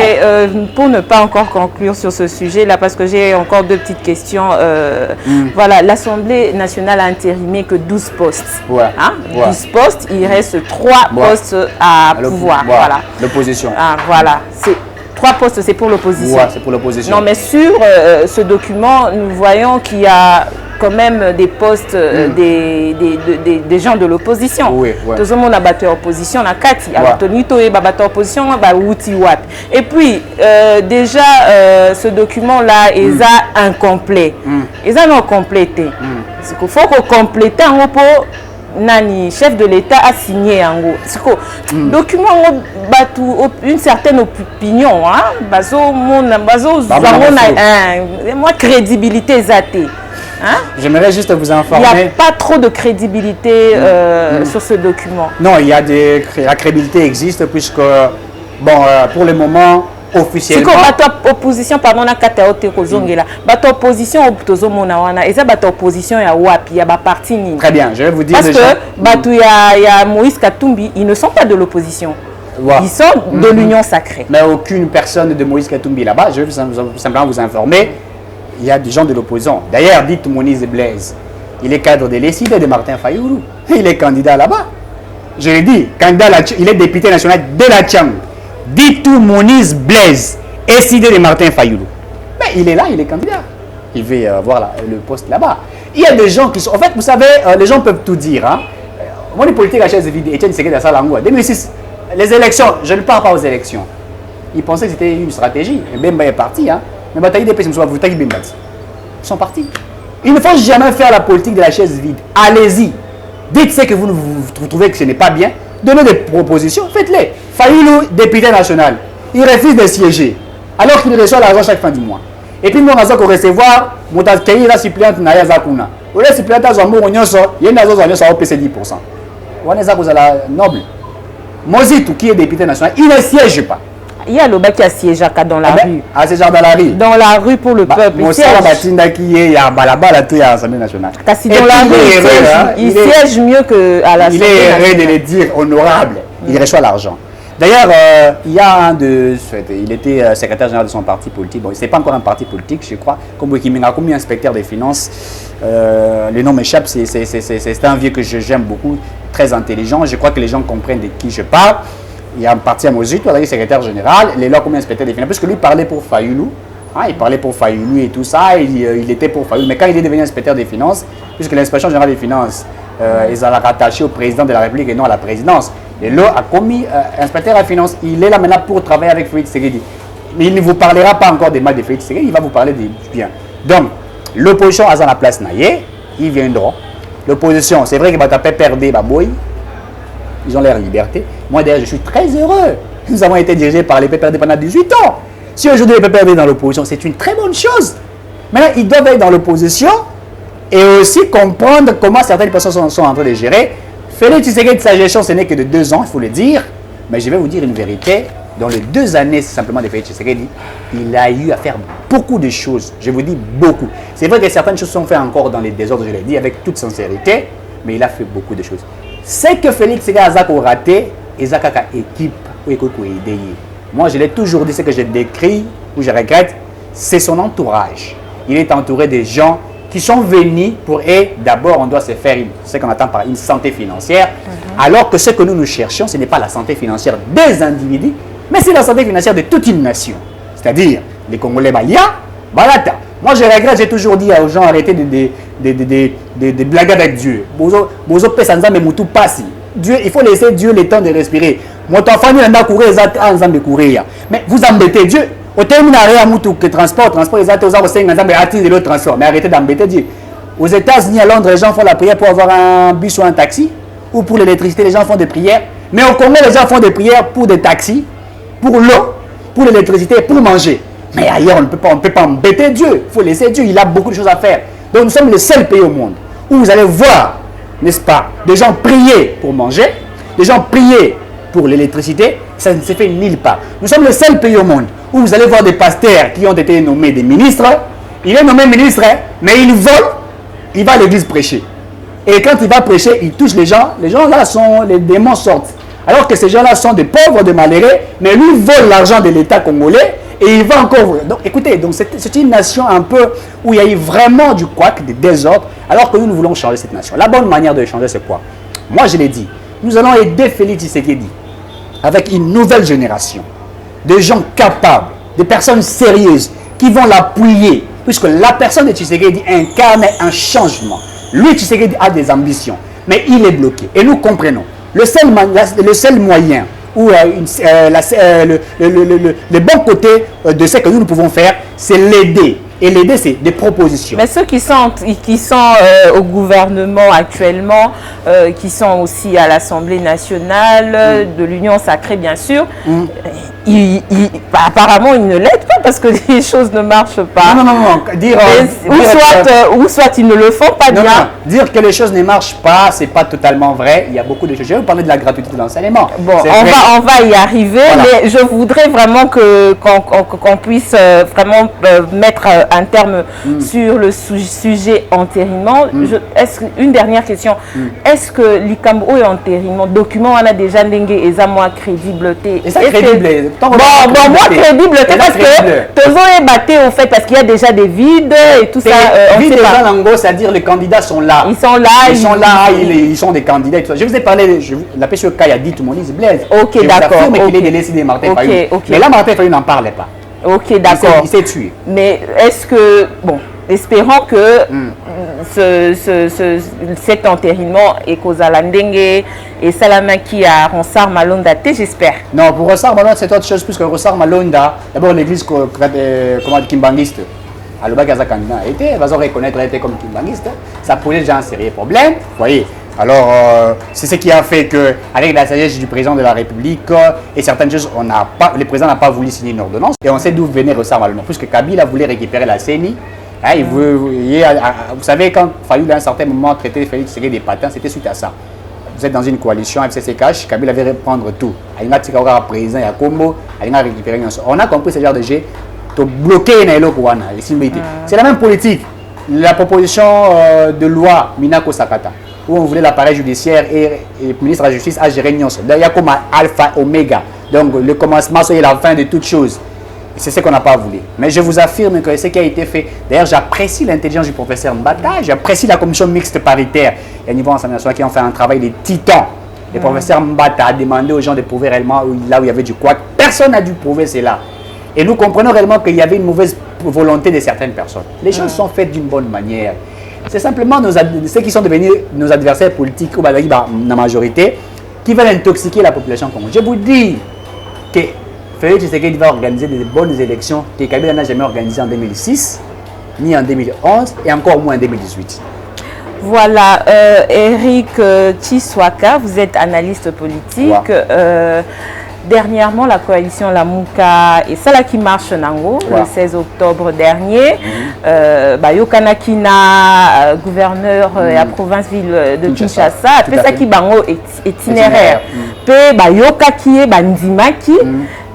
Pour ne pas encore conclure sur ce sujet-là, parce que j'ai encore deux petites questions. Voilà, l'Assemblée nationale a intérimé que 12 postes.
Ouais.
Hein? 12 postes, il reste 3 postes à pouvoir. Voilà.
L'opposition.
Ah, voilà. 3 postes, c'est pour l'opposition.
Ouais, c'est pour l'opposition.
Non, mais sur ce document, nous voyons qu'il y a quand même des postes des gens de l'opposition.
Oui, oui.
Tout le monde a battu l'opposition, la Kati, a tenu to et battu l'opposition, Wuti Wap. Et puis, déjà, ce document-là est incomplet. Ils ont complété. Il faut qu'on complète un peu. Nani, chef de l'État a signé un document une certaine opinion, moi crédibilité zate.
J'aimerais juste vous informer.
Il n'y a pas trop de crédibilité sur ce document.
Non, il y a la crédibilité existe puisque bon pour le moment officiellement.
Si on opposition pardon na kata ote kozongela, bato opposition tozomona wana, eza bato opposition ya wapi ya ba parti nini.
Très bien, je vais vous dire
parce que bato ya Moïse Katumbi, ils ne sont pas de l'opposition. Ils sont de l'union sacrée.
Mais aucune personne de Moïse Katumbi là-bas, je vais simplement vous informer, il y a des gens de l'opposition. D'ailleurs, dites Moïse Blaise, il est cadre de l'ESID de Martin Fayoulou. Il est candidat là-bas. Je l'ai dit, candidat il est député national de la Tchang. Dites tout Moniz Blaise, SID de Martin Fayoulou. Mais il est là, il est candidat. Il veut voir le poste là-bas. Il y a des gens qui sont... En fait, vous savez, les gens peuvent tout dire. Hein. Moi, les politiques à chaise vide, Etienne Tshisekedi à Salangou. 2006, les élections, je ne parle pas aux élections. Ils pensaient que c'était une stratégie. Et Bemba est parti. Hein. Mais Bataille des PSM, ils sont partis. Il ne faut jamais faire la politique de la chaise vide. Allez-y. Dites ce que vous trouvez que ce n'est pas bien. Donnez des propositions, faites-les. Fayoulou, député national, il refuse de siéger, alors qu'il reçoit l'argent chaque fin du mois. Et puis, nous avons recevoir, nous avons payé la suppléante na Yazakuna. Ou la suppléante à Zambo, il y a une raison à PC 10%. On est à noble. Mozitou, qui est député national, il ne siège pas.
Il y a le bac qui a siégé dans la rue.
Ah, c'est genre dans la rue.
Dans la rue pour le peuple.
Il siège. Il y a Balabala, tout à l'Assemblée nationale.
Parce que dans la rue, il siège mieux qu'à l'Assemblée nationale.
Il est heureux de le dire, honorable. Il reçoit l'argent. D'ailleurs, il y a il était secrétaire général de son parti politique. Bon, ce n'est pas encore un parti politique, je crois. Comme Wikiminga, comme inspecteur des finances. Le nom m'échappe, c'est un vieux que j'aime beaucoup, très intelligent. Je crois que les gens comprennent de qui je parle. Il y a un parti à Mozitou, il est secrétaire général, il est là comme inspecteur des finances, parce que lui parlait pour Fayoulou, hein, il parlait pour Fayoulou et tout ça, il était pour Fayoulou. Mais quand il est devenu inspecteur des finances, puisque l'inspection générale des finances, ils ont rattaché au président de la République et non à la présidence, et là a commis inspecteur des finances, il est là maintenant pour travailler avec Félix Tshisekedi. Mais il ne vous parlera pas encore des mal de Félix Tshisekedi, il va vous parler du bien. Donc, l'opposition a la place naïe, ils viendront. L'opposition, c'est vrai que Batapé perdait Baboy. Ils ont leur liberté. Moi, d'ailleurs, je suis très heureux. Nous avons été dirigés par les PPRD pendant 18 ans. Si aujourd'hui les PPRD sont dans l'opposition, c'est une très bonne chose. Maintenant, ils doivent être dans l'opposition et aussi comprendre comment certaines personnes sont en train de gérer. Félix Tshisekedi, sa gestion, ce n'est que de 2 ans, il faut le dire. Mais je vais vous dire une vérité. Dans les 2 années simplement de Félix Tshisekedi, il a eu à faire beaucoup de choses. Je vous dis beaucoup. C'est vrai que certaines choses sont faites encore dans les désordres, je l'ai dit, avec toute sincérité. Mais il a fait beaucoup de choses. C'est que Félix Tshisekedi a raté, et Zakaka équipe, moi je l'ai toujours dit, ce que je décris, ou je regrette, c'est son entourage. Il est entouré de gens qui sont venus pour, et d'abord on doit se faire ce qu'on attend par une santé financière, alors que ce que nous cherchons, ce n'est pas la santé financière des individus, mais c'est la santé financière de toute une nation. C'est-à-dire, les Congolais, Balia, Balata, Moi, je regrette, j'ai toujours dit aux gens, arrêtez de blaguer avec Dieu. Dieu, il faut laisser Dieu le temps de respirer. Mon enfant, il a couru, il courir. Mais vous embêtez Dieu. Au terme, il transport, le transport. Mais arrêtez d'embêter Dieu. Aux États-Unis, à Londres, les gens font la prière pour avoir un bus ou un taxi. Ou pour l'électricité, les gens font des prières. Mais au Congo, les gens font des prières pour des taxis, pour l'eau, pour l'électricité, pour manger. Mais ailleurs, on ne peut pas embêter Dieu. Il faut laisser Dieu, il a beaucoup de choses à faire. Donc nous sommes le seul pays au monde où vous allez voir, n'est-ce pas, des gens prier pour manger, des gens prier pour l'électricité, ça ne se fait nulle part. Nous sommes le seul pays au monde où vous allez voir des pasteurs qui ont été nommés des ministres. Il est nommé ministre, mais il vole, il va à l'église prêcher. Et quand il va prêcher, il touche les gens là sont, les démons sortent. Alors que ces gens-là sont des pauvres, des malheureux, mais lui vole l'argent de l'État congolais et il va encore... Donc écoutez, donc c'est une nation un peu où il y a eu vraiment du couac, des désordres, alors que nous voulons changer cette nation. La bonne manière de changer, c'est quoi? Moi, je l'ai dit, nous allons aider Félix Tshisekedi avec une nouvelle génération, de gens capables, des personnes sérieuses qui vont l'appuyer, puisque la personne de Tshisekedi incarne un changement. Lui, Tshisekedi a des ambitions, mais il est bloqué. Et nous comprenons. Le seul moyen ou le bon côté de ce que nous pouvons faire, c'est l'aider. Et l'aider, c'est des propositions.
Mais ceux qui sont au gouvernement actuellement, qui sont aussi à l'Assemblée nationale, de l'Union sacrée, bien sûr, apparemment, ils ne l'aident pas parce que les choses ne marchent pas.
Non.
Ou soit ils ne le font pas bien.
Non. Dire que les choses ne marchent pas, c'est pas totalement vrai. Il y a beaucoup de choses. Je vais vous parler de la gratuité de l'enseignement.
Bon, on va y arriver, voilà. Mais je voudrais vraiment qu'on puisse vraiment mettre un terme sur le sujet entérinement. Une dernière question. Est-ce que l'Ikambo et entérinement, document, on a déjà dengue et ça moins crédibilité?
Et ça crédible.
Bon, moi crédible, parce que Tozo est battu au fait, parce qu'il y a déjà des vides et tout ça.
Vides déjà, Lango, c'est-à-dire les candidats sont là.
Ils sont là.
Ils sont des candidats et tout ça. Je vous ai parlé, la PCK a dit, tout le monde dit, Blaise.
Ok, d'accord.
Mais qu'il est délaissé Martin Fayou. Mais là, Martin Fayou n'en parlait pas.
Ok, d'accord.
Il s'est tué.
Mais est-ce que, bon, espérons que cet enterrement est causé à l'Andengue et Salamaki à Ronsard Malonda, j'espère.
Non, pour Ronsard Malonda, c'est autre chose, puisque Ronsard Malonda, d'abord l'église kimbanguiste, à l'Obaga candidat était, va reconnaître était comme kimbanguiste, ça posait déjà un sérieux problème, vous voyez. Alors, c'est ce qui a fait qu'avec la sagesse du président de la République et certaines choses, le président n'a pas voulu signer une ordonnance. Et on sait d'où venait Ronsard Malonda, puisque Kabila voulait récupérer la CENI. Hein, vous savez, quand Fayou, à un certain moment, traiter Félix Tshisekedi des patins, c'était suite à ça. Vous êtes dans une coalition FCC-Cash, Kabila avait reprendre tout. Il a président, il y a Combo, il a récupéré. On a compris ce genre de jeu, de bloquer Nailo Kouana. C'est la même politique. La proposition de loi Minako Sakata, où on voulait l'appareil judiciaire et le ministre de la Justice a géré Nyons. Il y a comme alpha, oméga. Donc le commencement, c'est la fin de toutes choses. C'est ce qu'on n'a pas voulu. Mais je vous affirme que ce qui a été fait, d'ailleurs j'apprécie l'intelligence du professeur Mbata, j'apprécie la commission mixte paritaire et au niveau ensemble national qui ont fait un travail de titan. Le professeur Mbata a demandé aux gens de prouver réellement là où il y avait du couac. Personne n'a dû prouver cela. Et nous comprenons réellement qu'il y avait une mauvaise volonté de certaines personnes. Les choses sont faites d'une bonne manière. C'est simplement ceux qui sont devenus nos adversaires politiques, ou la majorité, qui veulent intoxiquer la population congolaise. Je vous dis que Félix Tshisekedi va organiser des bonnes élections que Kabila n'a jamais organisées en 2006, ni en 2011, et encore moins en 2018.
Voilà, Eric Tshiswaka, vous êtes analyste politique. Ouais. Dernièrement, la coalition Lamuka et Salaki Marche Nango, le 16 octobre dernier, Yokanakina, gouverneur de la province-ville de Kinshasa, fait ça qui bango itinéraire. Pe Yokakie, Ndimaki,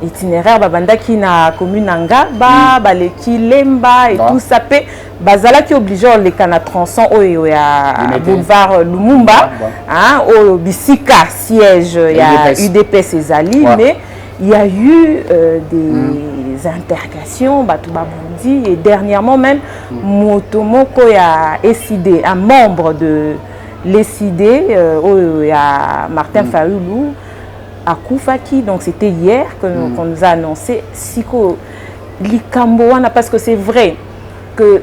itinéraire babandaki na commune Ngaba, baleki Lemba et tout ça. Pe bazala qui obligé les canaux tronçons au boulevard Lumumba, au Bisika siège, il y a UDP Césali, mais il y a eu des interrogations, et dernièrement même, Motomoko a décidé, un membre de l'ECD, Martin Fayulu, à Koufaki, donc c'était hier qu'on nous a annoncé, Siko Likamboana, parce que c'est vrai. que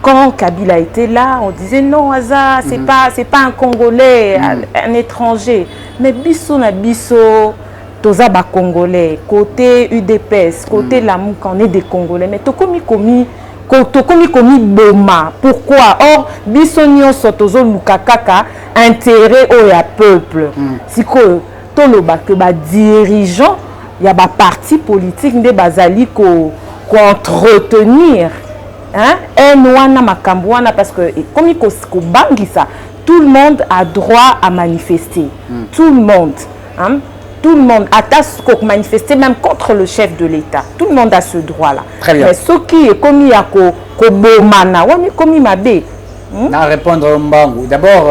quand Kabila était là, on disait non, Aza, c'est pas un Congolais, un étranger. Mais biso na biso, toza ba Congolais, côté UDPS, côté Lamuka, on est des Congolais. Mais tokomi komi boma. Pourquoi? Or, biso nyonso tozo lukakaka intérêt au ya peuple. Siko toloba que ba dirigeant, ya ba parti politique nde bazali ko entretenir. Parce que comme tout le monde a droit à manifester. Tout le monde. Tout le monde a manifester même contre le chef de l'État. Tout le monde a ce droit-là. Mais ce qui est commis à Kobomana, commis ma bé.
Répondre Mbangu. D'abord,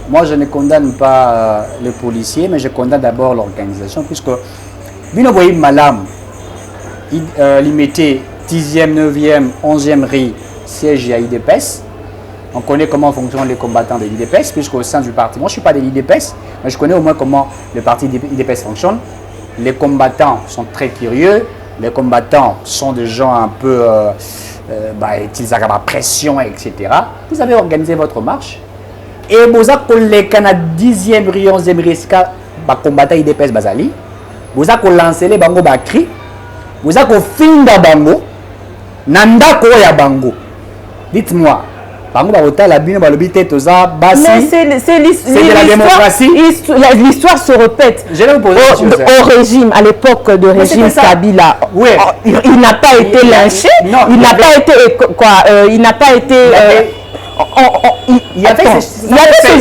moi je ne condamne pas les policiers, mais je condamne d'abord l'organisation, puisque Bino Boyi Malam, il mettait 10e, 9e, 11e RI, siège à l'IDPS. On connaît comment fonctionnent les combattants de l'IDPS, puisqu'au sein du parti, moi je ne suis pas de l'IDPS, mais je connais au moins comment le parti l'IDPS fonctionne. Les combattants sont très curieux, les combattants sont des gens un peu, ils ont la pression, etc. Vous avez organisé votre marche, et vous avez les 10e RI, 11e RI, combattants l'IDPS Bazali, vous avez lancé les bango bakri, vous avez fait bango, Nanda koya bango. Dites-moi, bango ba la bine ba lobité toza basi.
Mais c'est
de la démocratie.
L'histoire se répète.
Je vais vous poser
au régime, à l'époque de régime Kabila.
Oui.
Il n'a pas été lynché. Non, il n'a pas été il n'a pas été il y avait ce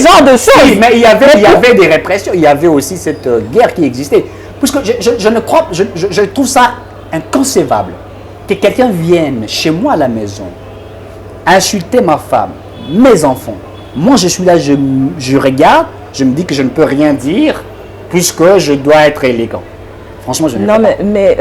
genre de choses.
Oui, mais il y avait des répressions, il y avait aussi cette guerre qui existait. Puisque je trouve ça inconcevable que quelqu'un vienne chez moi à la maison, insulter ma femme, mes enfants. Moi, je suis là, je regarde, je me dis que je ne peux rien dire puisque je dois être élégant. Franchement, je ne
non, mais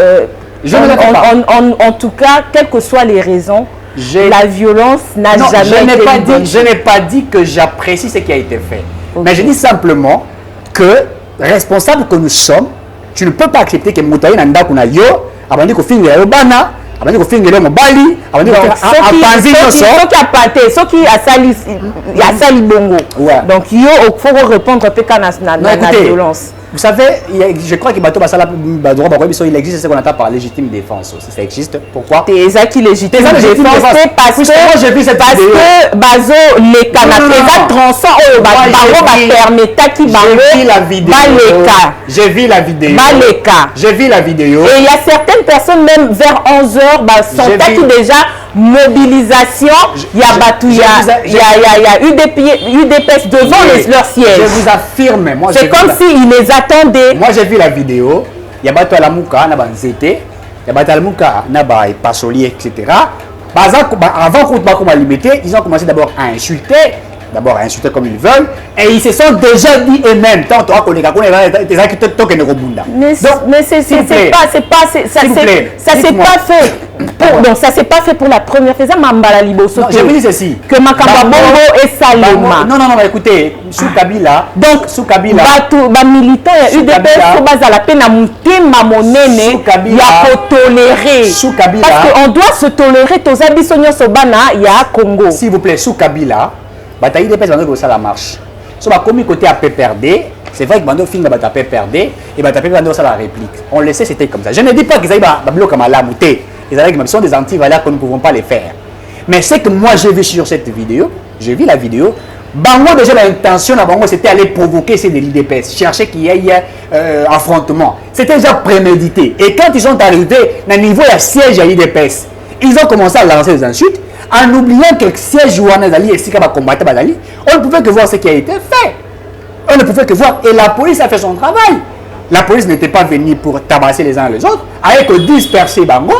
en tout cas, quelles que soient les raisons, la violence n'a jamais été bonne.
Je n'ai pas dit que j'apprécie ce qui a été fait. Okay. Mais je dis simplement que, responsable que nous sommes, tu ne peux pas accepter que Moutaï Nanda Kunayo, abandi ko finga yo bana, abandi ko finga yo mobali, abandi ko apanzi nyonso.
Ceux qui a sali bongo. Donc il faut répondre à la violence.
Vous savez, je crois que Bato Basala il existe ce qu'on attend par légitime défense aussi. Ça existe. Pourquoi?
C'est qui légitime défense parce que Bazo les canapés transant au permettre qui
j'ai vu la vidéo. J'ai vu la vidéo.
Et il y a certaines personnes même vers 11h sont déjà mobilisation, il y a UDPS devant leur siège.
Je vous affirme, moi
c'est comme s'ils les attendaient.
Moi j'ai vu la vidéo, il y a Bato Alamuka, il y a Bato Alamuka, Pasoli, etc. Avant qu'on m'a limité, ils ont commencé d'abord à insulter comme ils veulent, et ils se sont déjà dit eux-mêmes, tant que les gars,
mais ça s'est pas fait pour la première fois.
Je vous dis ceci.
Que Makamba Bongo et Salema.
Non, écoutez, sous Kabila.
Donc,
sous Kabila.
Militants, UDPS, à la peine à monter ma monnaie, il y a pour tolérer.
Sous Kabila.
Parce qu'on doit se tolérer, tous les Abissoniens Sobana, il y a Congo.
S'il vous plaît, sous Kabila. Bataille des personnes qui ont la marche. Si on a commis côté à PPRD, c'est vrai que Bando film de Bataille PPRD et Bataille PPRD ça la réplique. On le sait, c'était comme ça. Je ne dis pas qu'ils aillent à bloc comme à la moutée. Ils sont des anti-valeurs que nous ne pouvons pas les faire. Mais c'est que moi j'ai vu sur cette vidéo, j'ai vu la vidéo. Bango déjà l'intention de Bango c'était aller provoquer ces de l'IDPS, chercher qu'il y ait affrontement. C'était déjà prémédité. Et quand ils sont arrivés à niveau de siège à l'IDPS, ils ont commencé à lancer des insultes. En oubliant que le siège Ouanazali et Sika va combattre Bazali, on ne pouvait que voir ce qui a été fait. On ne pouvait que voir. Et la police a fait son travail. La police n'était pas venue pour tabasser les uns les autres, avec 10 percés Bango,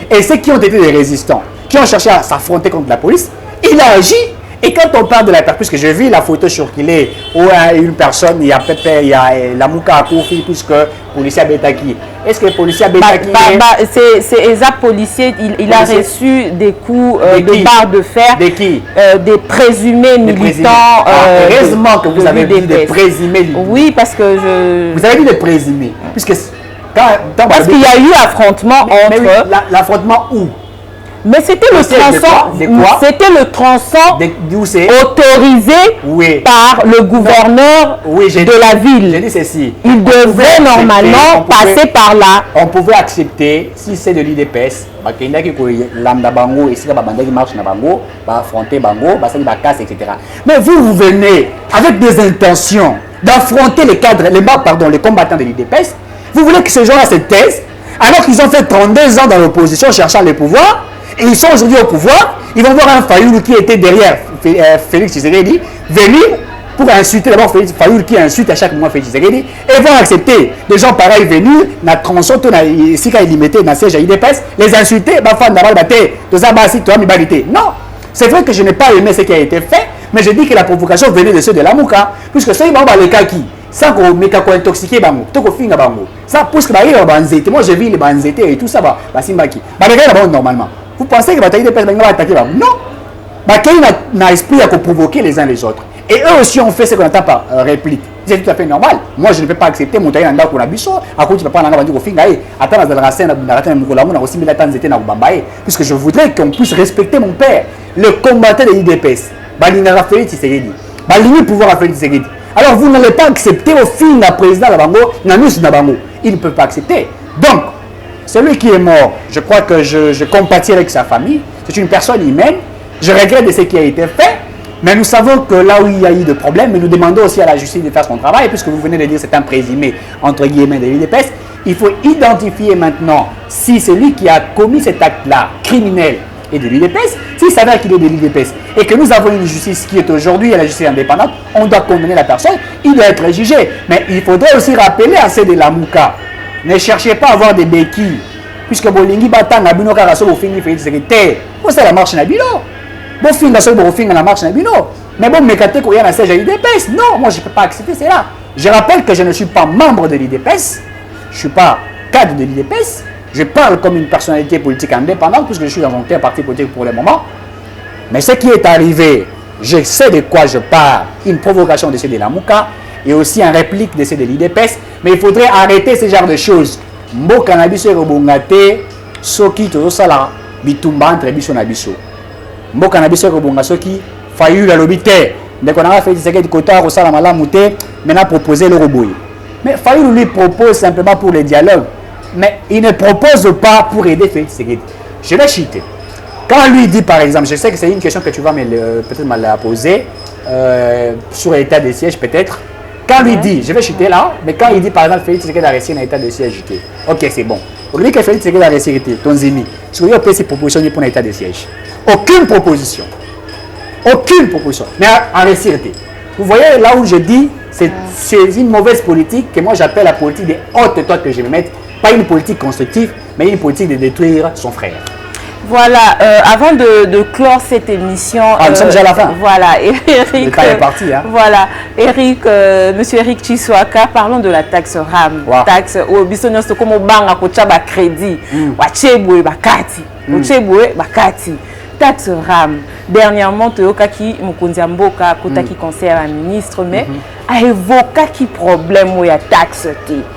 et ceux qui ont été des résistants, qui ont cherché à s'affronter contre la police, il a agi. Et quand on parle de la personne, puisque j'ai vu la photo circuler où une personne, il y a Pepe, il y a la Mouka Koufi, puisque le policier Betaki. Est-ce que le policier Betaki
c'est exact, policier, il a reçu des coups de barre de fer.
De qui?
Des présumés militants.
Heureusement que vous avez dit des présumés.
Oui, parce que
Vous avez dit des présumés. Puisque
parce qu'il y a eu affrontement entre...
L'affrontement où?
Mais c'était le tronçon. C'était le tronçon autorisé par le gouverneur de la ville.
J'ai dit ceci.
Il devait normalement passer par là.
On pouvait accepter, si c'est de l'IDPS, lambda bango, et si la qui marche na bango, affronter bango, etc. Mais vous venez avec des intentions d'affronter les cadres, les combattants de l'IDPS. Vous voulez que ces gens-là se taisent, alors qu'ils ont fait 32 ans dans l'opposition cherchant le pouvoir. Et ils sont aujourd'hui au pouvoir, ils vont voir un Fayoulou qui était derrière Félix Tshisekedi venir pour insulter d'abord Fayoulou qui insulte à chaque moment Félix Tshisekedi et vont accepter des gens pareils venir dans tronçon, si quand ils limitaient dans siège à IDPS, les insulter, non, c'est vrai que je n'ai pas aimé ce qui a été fait, mais je dis que la provocation venait de ceux de la Mouka, puisque ceux qui ont les cas qui sans qu'on mette intoxiqué bango to ko finga bango ça pousse que banzete moi j'ai vu les banzete et tout ça simbaki les gars normalement vous pensez que bataille de pèse va attaquer non bataille n'a esprit à provoquer les uns les autres et eux aussi ont fait ce qu'on entend par réplique c'est tout à fait normal moi je ne peux pas accepter mon taille dans ko na biso à cause tu peux pas nanga ko finga attends dans la scène na rata mukula mona aussi mila tanzete na kubambaye puisque je voudrais qu'on puisse respecter mon père le combattant de l'IDPS balinga Félix Tshisekedi balingi pouvoir Félix Tshisekedi. Alors vous n'allez pas accepter au film la président de Bango, Nanus Nabango. Il ne peut pas accepter. Donc, celui qui est mort, je crois que je compatis avec sa famille. C'est une personne humaine. Je regrette de ce qui a été fait. Mais nous savons que là où il y a eu des problèmes, mais nous demandons aussi à la justice de faire son travail, puisque vous venez de dire que c'est un présumé, entre guillemets, de l'IDPS. Il faut identifier maintenant si celui qui a commis cet acte-là, criminel, et de l'IDPS, s'il s'avère qu'il est de l'IDPS et que nous avons une justice qui est aujourd'hui la justice indépendante, on doit condamner la personne, il doit être jugé. Mais il faudrait aussi rappeler à ceux de la Mouka, ne cherchez pas à avoir des béquilles, puisque Bolingi Batang, Abino Karaso, Bofini, Félix Sécurité, c'est la marche Nabino. Bofini, la marche Nabino. Mais bon, Mekate, qu'il y a un siège à l'IDPS, non, moi je ne peux pas accepter cela. Je rappelle que je ne suis pas membre de l'IDPS, je ne suis pas cadre de l'IDPS. Je parle comme une personnalité politique indépendante puisque je suis dans un parti politique pour le moment. Mais ce qui est arrivé, je sais de quoi je parle. Une provocation de ceux de la Mouka et aussi une réplique de ceux de l'IDPS. Mais il faudrait arrêter ce genre de choses. Mbo cannabis et rebongate, soki tozosala bitumba entre biso na biso. Mbo cannabis et rebonga soki faillu la lobité. Dès qu'on a fait des quotas au sala malamu te, maintenant proposer le robot. Mais faillu lui propose simplement pour le dialogue. Mais il ne propose pas pour aider Félix Tshisekedi. Je vais chuter. Quand lui dit par exemple, je sais que c'est une question que tu vas peut-être me la poser, sur l'état de siège peut-être. Quand lui dit, je vais chuter là, mais quand il dit par exemple Félix Tshisekedi a resté dans l'état de siège, ok c'est bon. Au lieu que Félix Tshisekedi a resté, ton zimi, sur lui, ces propositions pour l'état de siège. Aucune proposition. Aucune proposition. Mais en réalité, vous voyez là où je dis, c'est une mauvaise politique que moi j'appelle la politique des hautes toiles que je vais mettre. Pas une politique constructive, mais une politique de détruire son frère.
Voilà, avant de clore cette émission...
nous sommes déjà à la fin.
Voilà, Eric...
Le temps est parti, hein.
Voilà, Eric, Monsieur Eric Tshiswaka, parlons de la taxe RAM. Wow. Taxe, au bisognos comme au banque, à côté de crédit, wacheboué, bakati, wacheboué, bakati. Taxe RAM. Dernièrement, Toyokaki Mukunzamboka, Kotaki conseiller à la ministre, mais a évoqué qui problème où il y a taxe.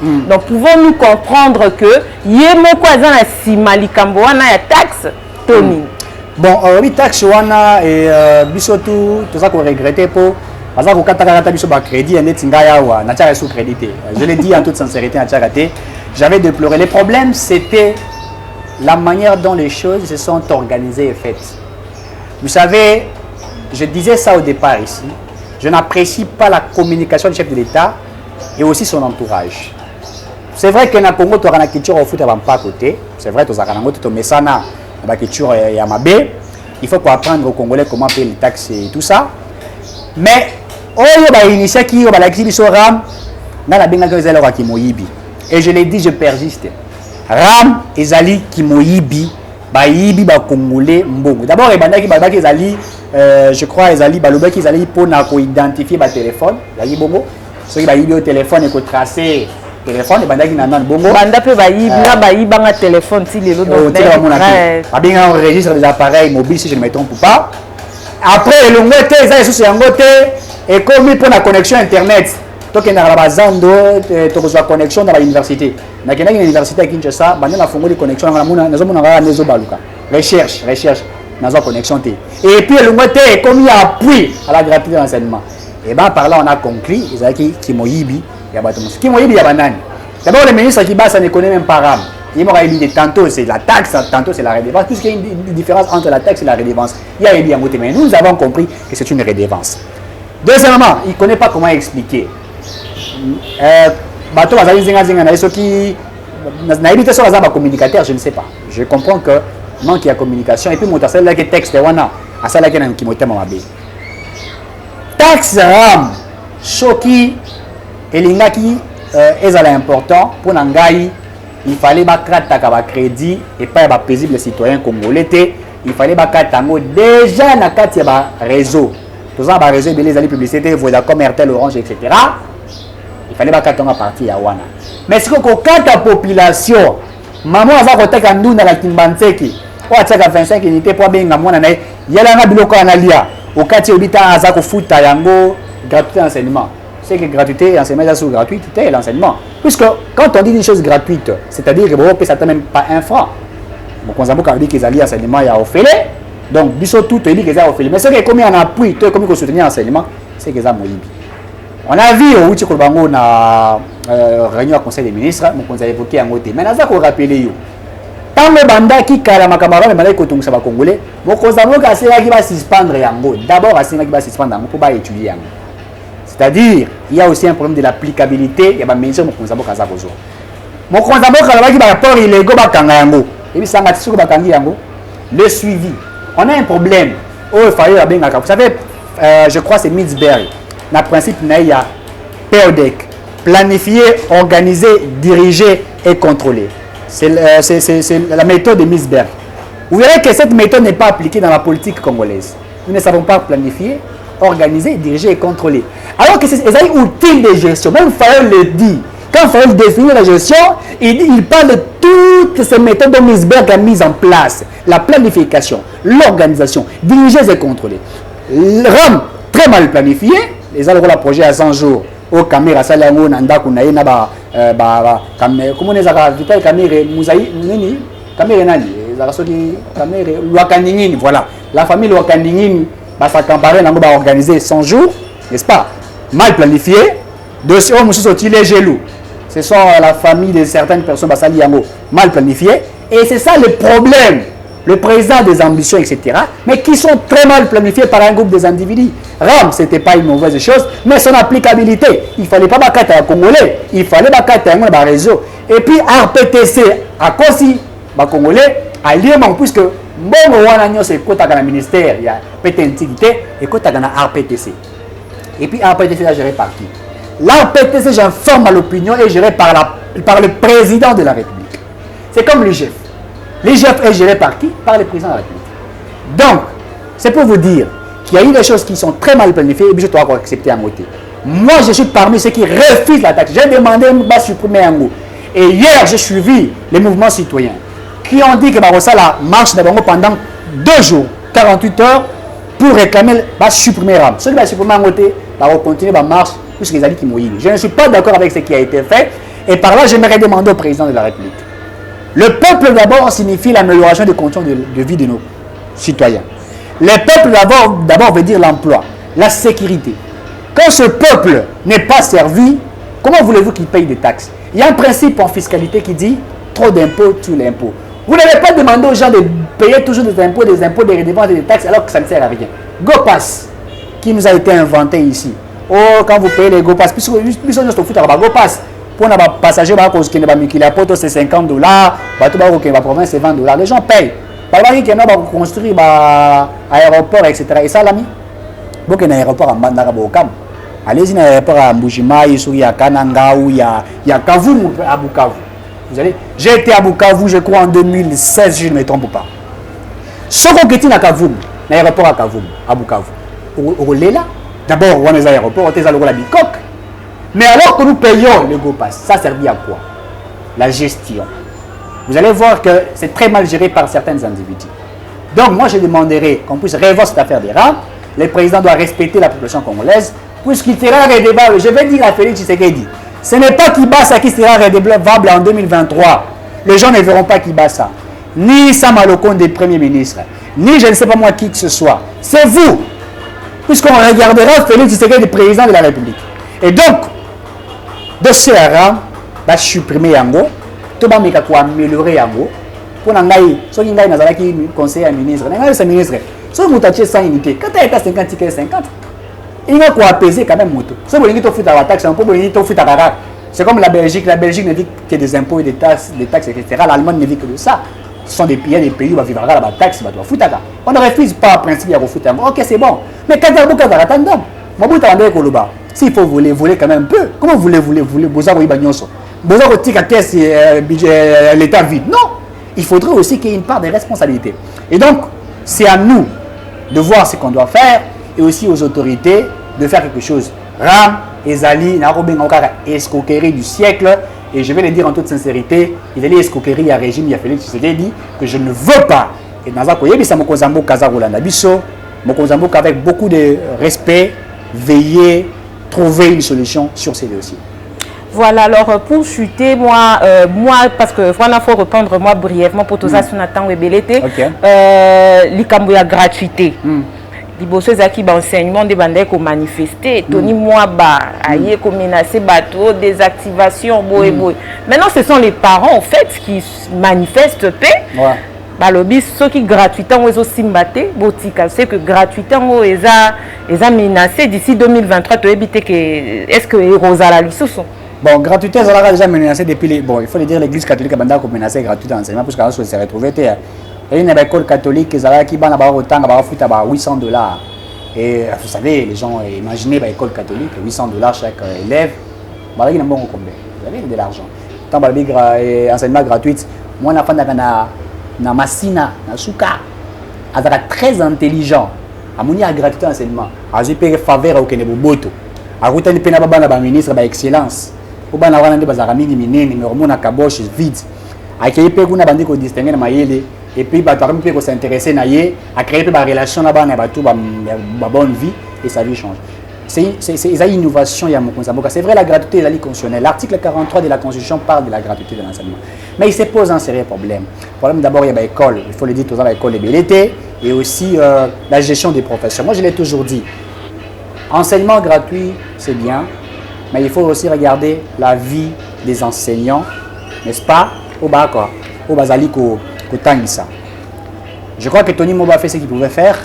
Donc, pouvons-nous comprendre que Yemo Kwazan a si Malikamboana il y a taxe, Tony.
Bon, oui, taxe wana et bisotou, tout ça qu'on regrettait pour. Parce que quand on a un crédit, on a sous crédité. Je l'ai dit en toute sincérité, j'avais déploré. Le problème, c'était la manière dont les choses se sont organisées et faites. Vous savez, je disais ça au départ ici, je n'apprécie pas la communication du chef de l'État et aussi son entourage. C'est vrai que dans le Congo, tu as une culture au foot à côté. C'est vrai que tu as une culture Yamabé. Il faut apprendre aux Congolais comment payer les taxes et tout ça. Mais, et je l'ai dit, je persiste. Ram ezali kimoyibi bayibi ba congolais mbongo. D'abord ebandaki babaki ezali je crois ezali balobaki ezali pona ko identifier ba téléphone, ezali bongo. Soki bayibi au téléphone et ko tracer téléphone ebandaki na nan bongo.
Banda pe bayibi na bayiba nga téléphone si lelo donc.
Babinga enregistre des appareils mobiles si je ne me trompe pas. Après le ngote ezali sous yangote et comme pour la connexion internet. Donc il y a la connexion dans l'université. Dans l'université à Kinshasa, il y a une connexion dans la recherche, dans une connexion. Et puis, le moteur est comme il appui à la gratuité d'enseignement. Et bien, par là, on a conclu, ils ont dit Kimoyibi, il y a Kimoyibi, il y a Banane. D'abord, le ministre qui bat, ça ne connaît même pas RAM. Il m'a dit tantôt c'est la taxe, tantôt c'est la redevance. Puisqu'il y a une différence entre la taxe et la redevance. Il y a dit mais nous avons compris que c'est une redevance. Deuxièmement, il ne connaît pas comment expliquer. Bateau, communicateur, je ne sais pas. Je comprends que manque de communication. Et puis, mon tassel là que texte, wana, à ça là que qui m'était mamabe. Taxe RAM, choki, et l'ingaki est important pour n'angai. Il fallait que le crédit et pas les paisibles citoyens congolais. Il fallait que déjà dans le réseau. Tout ça, le réseau, les publicités, Vodacom, RTL, Orange, etc. Il fallait que tu parti à Wana. Mais si quand la population, maman a voté quand nous dans la Kimbanseki, ou à 25 unités pour bien maman na il y a la biloko analia au quartier habitant à Zako foot à Yango gratuité enseignement. C'est que gratuité enseignement c'est gratuité l'enseignement. Puisque quand on dit une chose gratuite, c'est-à-dire que bon ça ne même pas un franc. Bon quand on dit qu'ils allaient enseignement il y a offert. Donc biso tout il dit qu'ils a offert. Mais c'est que comme on appuie, tout comme soutenir enseignement, c'est que ça moyibi. On a vu au Uchi Kolbango na réunion au conseil des ministres, on a évoqué en côté. Mais ça qu'on rappelle yo. Tant le banda qui kala makamara mais malai kotung sa ba congolais, mo kozamo ka sera qui va suspendre yango. D'abord à sera qui va suspendre yango pour pas étudier yango. C'est-à-dire, il y a aussi un problème de l'applicabilité, il y a une mention de Mokonzabo Kazabozo. Mokonzabo Kazabozo, rapport illégaux, et puis ça le suivi. On a un problème. Vous savez, je crois que c'est Mitzberg. Le principe, il y a PODEC. Planifier, organiser, diriger et contrôler. C'est la méthode de Mitzberg. Vous verrez que cette méthode n'est pas appliquée dans la politique congolaise. Nous ne savons pas planifier, organiser, diriger et contrôler. Alors que c'est un outil de gestion. Même Faël le dit. Quand Faël définit la gestion, il parle de toutes ces méthodes que Mitzberg a mises en place. La planification, l'organisation, diriger et contrôler. RAM, très mal planifié. Les algos, le projet à 100 jours. Au caméra, ça l'a mis nanda kunaï naba comment on les a vite caméra musaï nini caméra nani caméra Lwakaningini voilà la famille Lwakaningini bah ça campagne n'a pas organisé 100 jours n'est-ce pas mal planifié dossier oh monsieur sorti les gelous ce sont la famille de certaines personnes bah ça liango mal planifié et c'est ça le problème. Le président des ambitions, etc., mais qui sont très mal planifiés par un groupe des individus. RAM, ce n'était pas une mauvaise chose, mais son applicabilité, il ne fallait pas battre un Congolais, il fallait battre un réseau. Et puis, RPTC, à cause des Congolais, à Liéman, puisque bon, c'est côté dans le ministère, il y a PTNTité et côté dans la RPTC. Et puis, RPTC est géré par qui? L'RPTC, j'informe à l'opinion, est géré par le président de la République. C'est comme l'IGF. L'IGF est géré par qui? Par le président de la République. Donc, c'est pour vous dire qu'il y a eu des choses qui sont très mal planifiées et je dois accepter un côté. Moi, je suis parmi ceux qui refusent la taxe. J'ai demandé de supprimer un mot. Et hier, j'ai suivi les mouvements citoyens qui ont dit que la marche pendant 2 jours, 48 heures, pour réclamer supprimer RAM. Ceux qui vont supprimer un côté, vont continuer la marche puisqu'ils ont dit qu'ils m'ont dit. Je ne suis pas d'accord avec ce qui a été fait. Et par là, j'aimerais demander au président de la République. Le peuple d'abord signifie l'amélioration des conditions de vie de nos citoyens. Le peuple d'abord veut dire l'emploi, la sécurité. Quand ce peuple n'est pas servi, comment voulez-vous qu'il paye des taxes? Il y a un principe en fiscalité qui dit trop d'impôts tue l'impôt. Vous n'avez pas demandé aux gens de payer toujours des impôts, des redevances et des taxes alors que ça ne sert à rien. GoPass, qui nous a été inventé ici. Oh, quand vous payez les GoPass, puisque nous sommes au foot à GoPass. Pour les passagers qui ne c'est $50, pour la province c'est $20. Les gens payent. Qui ont construit un aéroport, etc. Et ça, l'ami, il y a un aéroport en Bandara-Bokam. Allez-y dans l'aéroport à Mbujima, il y a Kananga, il y a Kavumu à Bukavu. Vous allez, j'ai été à Bukavu, je crois, en 2016, si je ne me trompe pas. Ce qu'on est à Kavumu, l'aéroport à Kavumu, à Bukavu. Au Lela, d'abord, on a les aéroports, on a la Bicok. Mais alors que nous payons le GoPass, ça servit à quoi? La gestion. Vous allez voir que c'est très mal géré par certains individus. Donc moi je demanderai qu'on puisse revoir cette affaire des RAM. Le président doit respecter la population congolaise puisqu'il sera redevable. Je vais dire à Félix Tshisekedi, ce n'est pas Kibasa qui sera redevable en 2023. Les gens ne verront pas Kibasa. ni Sama Lokonde des premiers ministres, ni je ne sais pas moi qui que ce soit. C'est vous. Puisqu'on regardera Félix Tshisekedi président de la République. Et donc, de ce rang, va supprimer Yango, tout va améliorer Yango. Pour n'engager, ceux qui n'ont pas conseiller ministre, n'engager ce ministre. Ceux qui ont 100 unités, quand tu as 50 tickets, 50. Il y a quoi apaiser quand même moto. Ceux qui ont fait la taxe, c'est comme la Belgique. La Belgique ne dit que des impôts et des taxes, etc. L'Allemagne ne dit que de ça. Ce sont des pays où on va vivre la taxe, on ne refuse pas le principe de la taxe. Ok, c'est bon. Mais quand vous avez un temps, s'il faut voler quand même un peu. Comment vous voulez vous avez l'État vide. Non. Il faudrait aussi qu'il y ait une part de responsabilité. Et donc, c'est à nous de voir ce qu'on doit faire et aussi aux autorités de faire quelque chose. Ram, Ezali, Narobeng, escroquerie du siècle. Et je vais le dire en toute sincérité, il y a l'escroquerie, il y a régime, il y a Félix Tshisekedi que je ne veux pas. Et dans ça, Mokozambo Kazarolanda Bisso, Mokozambo avec beaucoup de respect, veiller, trouver une solution sur ces dossiers.
Voilà, alors pour chuter, moi parce que il faut répondre moi brièvement pour tout ça, si on attend Webelete, l'Ikamboya gratuité. Liboso ezaki ba enseignement de bandai ko manifester Tony moi ba aye ko menacer bateau désactivation boy. Maintenant ce sont les parents en fait qui manifestent paix. Ba lobby ceux qui gratuitement ozo simbate botika c'est que gratuitement eza menacé d'ici 2023 to éviter que est-ce que Rosala lisusu.
Bon, gratuité, ça a déjà menacé depuis les... Bon, il faut le dire, l'église catholique a menacé gratuité d'enseignement parce qu'on s'est retrouvé. Il y a une école catholique qui a autant de 800 $. Et vous savez, les gens imaginez l'école catholique, 800 $ chaque élève. Vous avez de l'argent. Tant que enseignement gratuit, moi, je suis na Massina, na Souka. Elle est très intelligent. Elle a gratuité d'enseignement. Elle a payé faveur au Keneboboto. Elle a payé un ministre d'excellence. Elle a payé un ministre vide. Elle a payé un distingué et puis il faut s'intéresser à créer des relations là-bas, une bonne vie et sa vie change. C'est une innovation. C'est vrai, la gratuité est constitutionnelle. L'article 43 de la Constitution parle de la gratuité de l'enseignement. Mais il se pose un sérieux problème. Le problème d'abord, il y a l'école. Il faut le dire, tout à l'école de BLT et aussi la gestion des professeurs. Moi, je l'ai toujours dit. Enseignement gratuit, c'est bien, mais il faut aussi regarder la vie des enseignants, n'est-ce pas? Au bas, quoi. Au basali, je crois que Tony Moba a fait ce qu'il pouvait faire,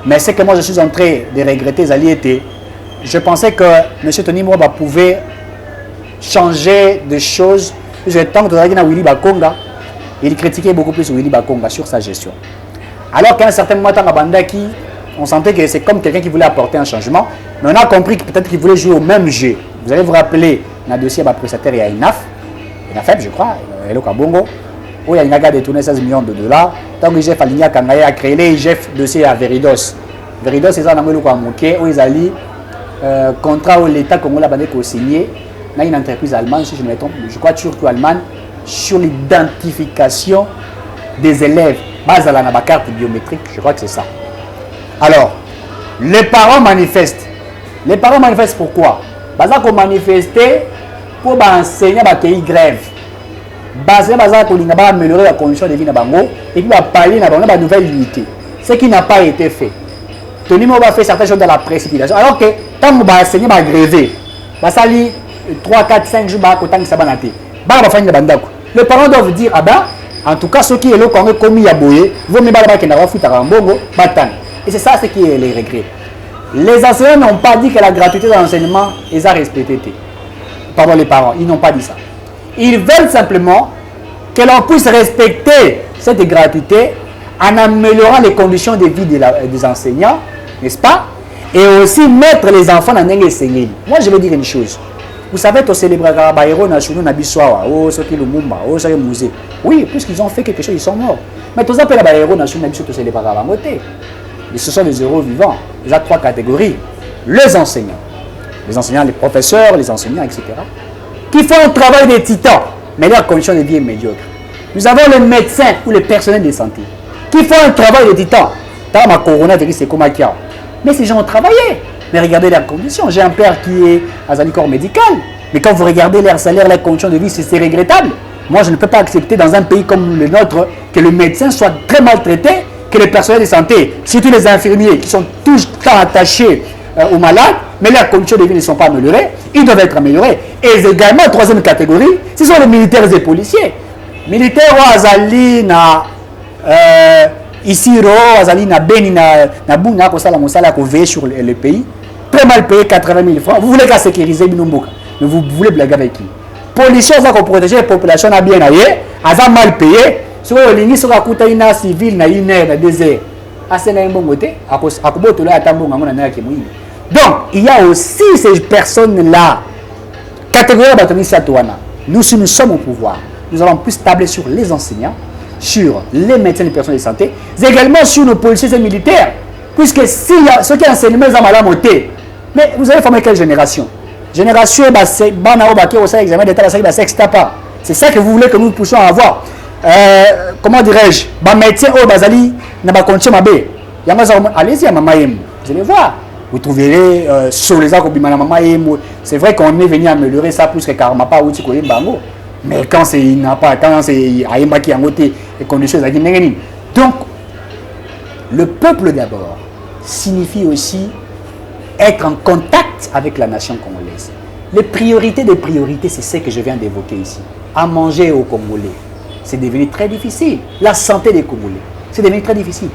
mais ce que moi je suis en train de regretter, je pensais que M. Tony Moba pouvait changer de choses. Tant que Willy Bakonga, il critiquait beaucoup plus Willy Bakonga sur sa gestion. Alors qu'à un certain moment, on sentait que c'est comme quelqu'un qui voulait apporter un changement, mais on a compris que peut-être qu'il voulait jouer au même jeu. Vous allez vous rappeler, dans le dossier de prestataire, il y a INAFEP, je crois, Hello Kabongo, où il y a détourné 16 millions de $. Tant que Jeff Aligna Kangaye a créé les Jeff dossier à Veridos. Veridos, c'est ça, où ils allaient contrat où l'État congolais a signé dans une entreprise allemande, si je ne me trompe, je crois turco-allemande, sur l'identification des élèves. Base à la carte biométrique, je crois que c'est ça. Alors, les parents manifestent. Les parents manifestent pourquoi? Parce qu'ils manifestent pour enseigner à pays grève. Basé pour améliorer la condition de vie et puis parler de la nouvelle unité. Ce qui n'a pas été fait. Tony Moba fait certaines choses dans la précipitation. Alors que quand on va enseigner, on va gréver. Ça lit 3, 4, 5 jours, les parents doivent dire, ah ben, en tout cas, ceux qui sont commis à Boye, vont me battre qui n'ont pas fait. Et c'est ça ce qui est les regrets. Les enseignants n'ont pas dit que la gratuité de l'enseignement est à respecter. Pardon, les parents, ils n'ont pas dit ça. Ils veulent simplement que l'on puisse respecter cette gratuité en améliorant les conditions de vie des enseignants, n'est-ce pas? Et aussi mettre les enfants dans les enseigner. Moi, je vais dire une chose. Vous savez, tu célèbres les héros nationaux, musée. Oui, puisqu'ils ont fait quelque chose, ils sont morts. Mais tu appelles les héros nationaux, tu célèbres les ce sont des héros vivants. Il y a 3 catégories. Les enseignants, les professeurs, les enseignants, etc. Qui font un travail de titan, mais leur condition de vie est médiocre. Nous avons les médecins ou les personnels de santé qui font un travail de titan. Dans ma coronavirus, c'est comme Akia. Mais ces gens ont travaillé. Mais regardez leurs conditions. J'ai un père qui est à un corps médical. Mais quand vous regardez leur salaire, leurs conditions de vie, c'est regrettable. Moi, je ne peux pas accepter dans un pays comme le nôtre que le médecin soit très maltraité, que les personnels de santé, surtout les infirmiers qui sont tout le temps attachés aux malades, mais leurs conditions de vie ne sont pas améliorées, ils doivent être améliorés. Et également, troisième catégorie, ce sont les militaires et policiers. Militaires ou Azali na ici Azali na Beni na Buna ko sala mosala ko veiller sur le pays, très mal payé 80 000 francs. Vous voulez qu'à sécuriser Binomboka, mais vous voulez blaguer avec qui? Policiers ça protéger la population a bien ailleurs, a mal payé. Sur le ligne sur la coutaina civile na une heure na 2 heures. Asena mbongote akoboto la tambonga ngona na kimwini. Donc, il y a aussi ces personnes-là, catégorie de nous, si nous sommes au pouvoir, nous allons plus tabler sur les enseignants, sur les médecins et les personnels de santé, mais également sur nos policiers et militaires. Puisque si ceux qui enseignent les à la montée, mais vous allez former quelle génération? Génération, c'est ça que vous voulez que nous puissions avoir. Comment dirais-je? Médecin, allez-y à Mamaïm, vous allez voir. Vous trouverez sur les arbres, c'est vrai qu'on est venu améliorer ça plus que Karma pas ou Bango. Mais quand c'est n'a pas, quand c'est Aïmba qui a voté les conditions, donc le peuple d'abord signifie aussi être en contact avec la nation congolaise. Les priorités des priorités, c'est ce que je viens d'évoquer ici. À manger aux Congolais, c'est devenu très difficile. La santé des Congolais, c'est devenu très difficile.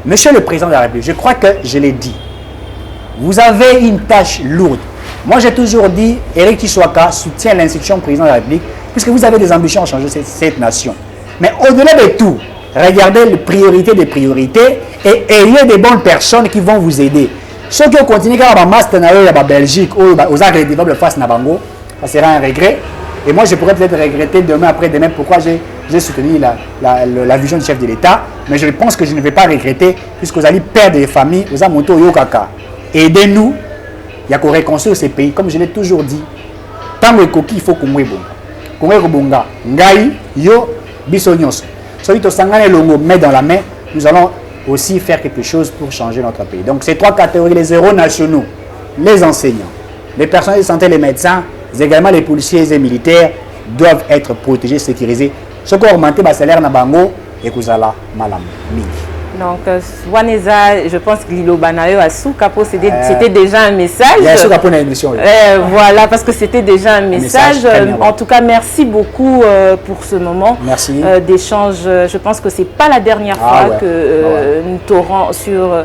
Monsieur le Président de la République, je crois que je l'ai dit. Vous avez une tâche lourde. Moi, j'ai toujours dit, Éric Tshisekedi soutient l'institution président de la République, puisque vous avez des ambitions à changer cette nation. Mais au-delà de tout, regardez les priorités des priorités et ayez des bonnes personnes qui vont vous aider. Ceux qui ont continué à la master en Belgique ou aux agréables face à Bango, ça sera un regret. Et moi, je pourrais peut-être regretter demain après-demain pourquoi j'ai soutenu la vision du chef de l'État. Mais je pense que je ne vais pas regretter, puisque vous allez perdre des familles, vous allez monter au Yokaka. Aidez-nous, il y a qu'on reconstruire ces pays, comme je l'ai toujours dit. Tant que il faut qu'on ait bon. Qu'on ait bon. Ngai, yo, bisognos. Celui qui s'engage le met dans la main, nous allons aussi faire quelque chose pour changer notre pays. Donc, ces trois catégories, les héros nationaux, les enseignants, les personnels de santé, les médecins, également les policiers et les militaires doivent être protégés, sécurisés. Ce qui a augmenté le salaire na bango et que ça malam.
Donc, Waneza, je pense que Lilo Banayo à Soukapo, c'était déjà un message.
Il y a Soukapo dans l'émission.
Voilà, parce que c'était déjà un message. En tout cas, merci beaucoup pour ce moment d'échange. Je pense que ce n'est pas la dernière fois que nous t'aurons sur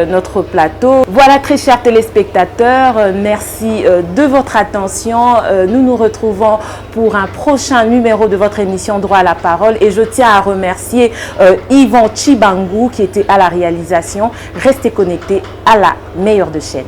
notre plateau. Voilà, très chers téléspectateurs, merci de votre attention. Nous nous retrouvons pour un prochain numéro de votre émission Droit à la parole. Et je tiens à remercier Yvan Chibangu qui était à la réalisation. Restez connectés à la meilleure de chaînes.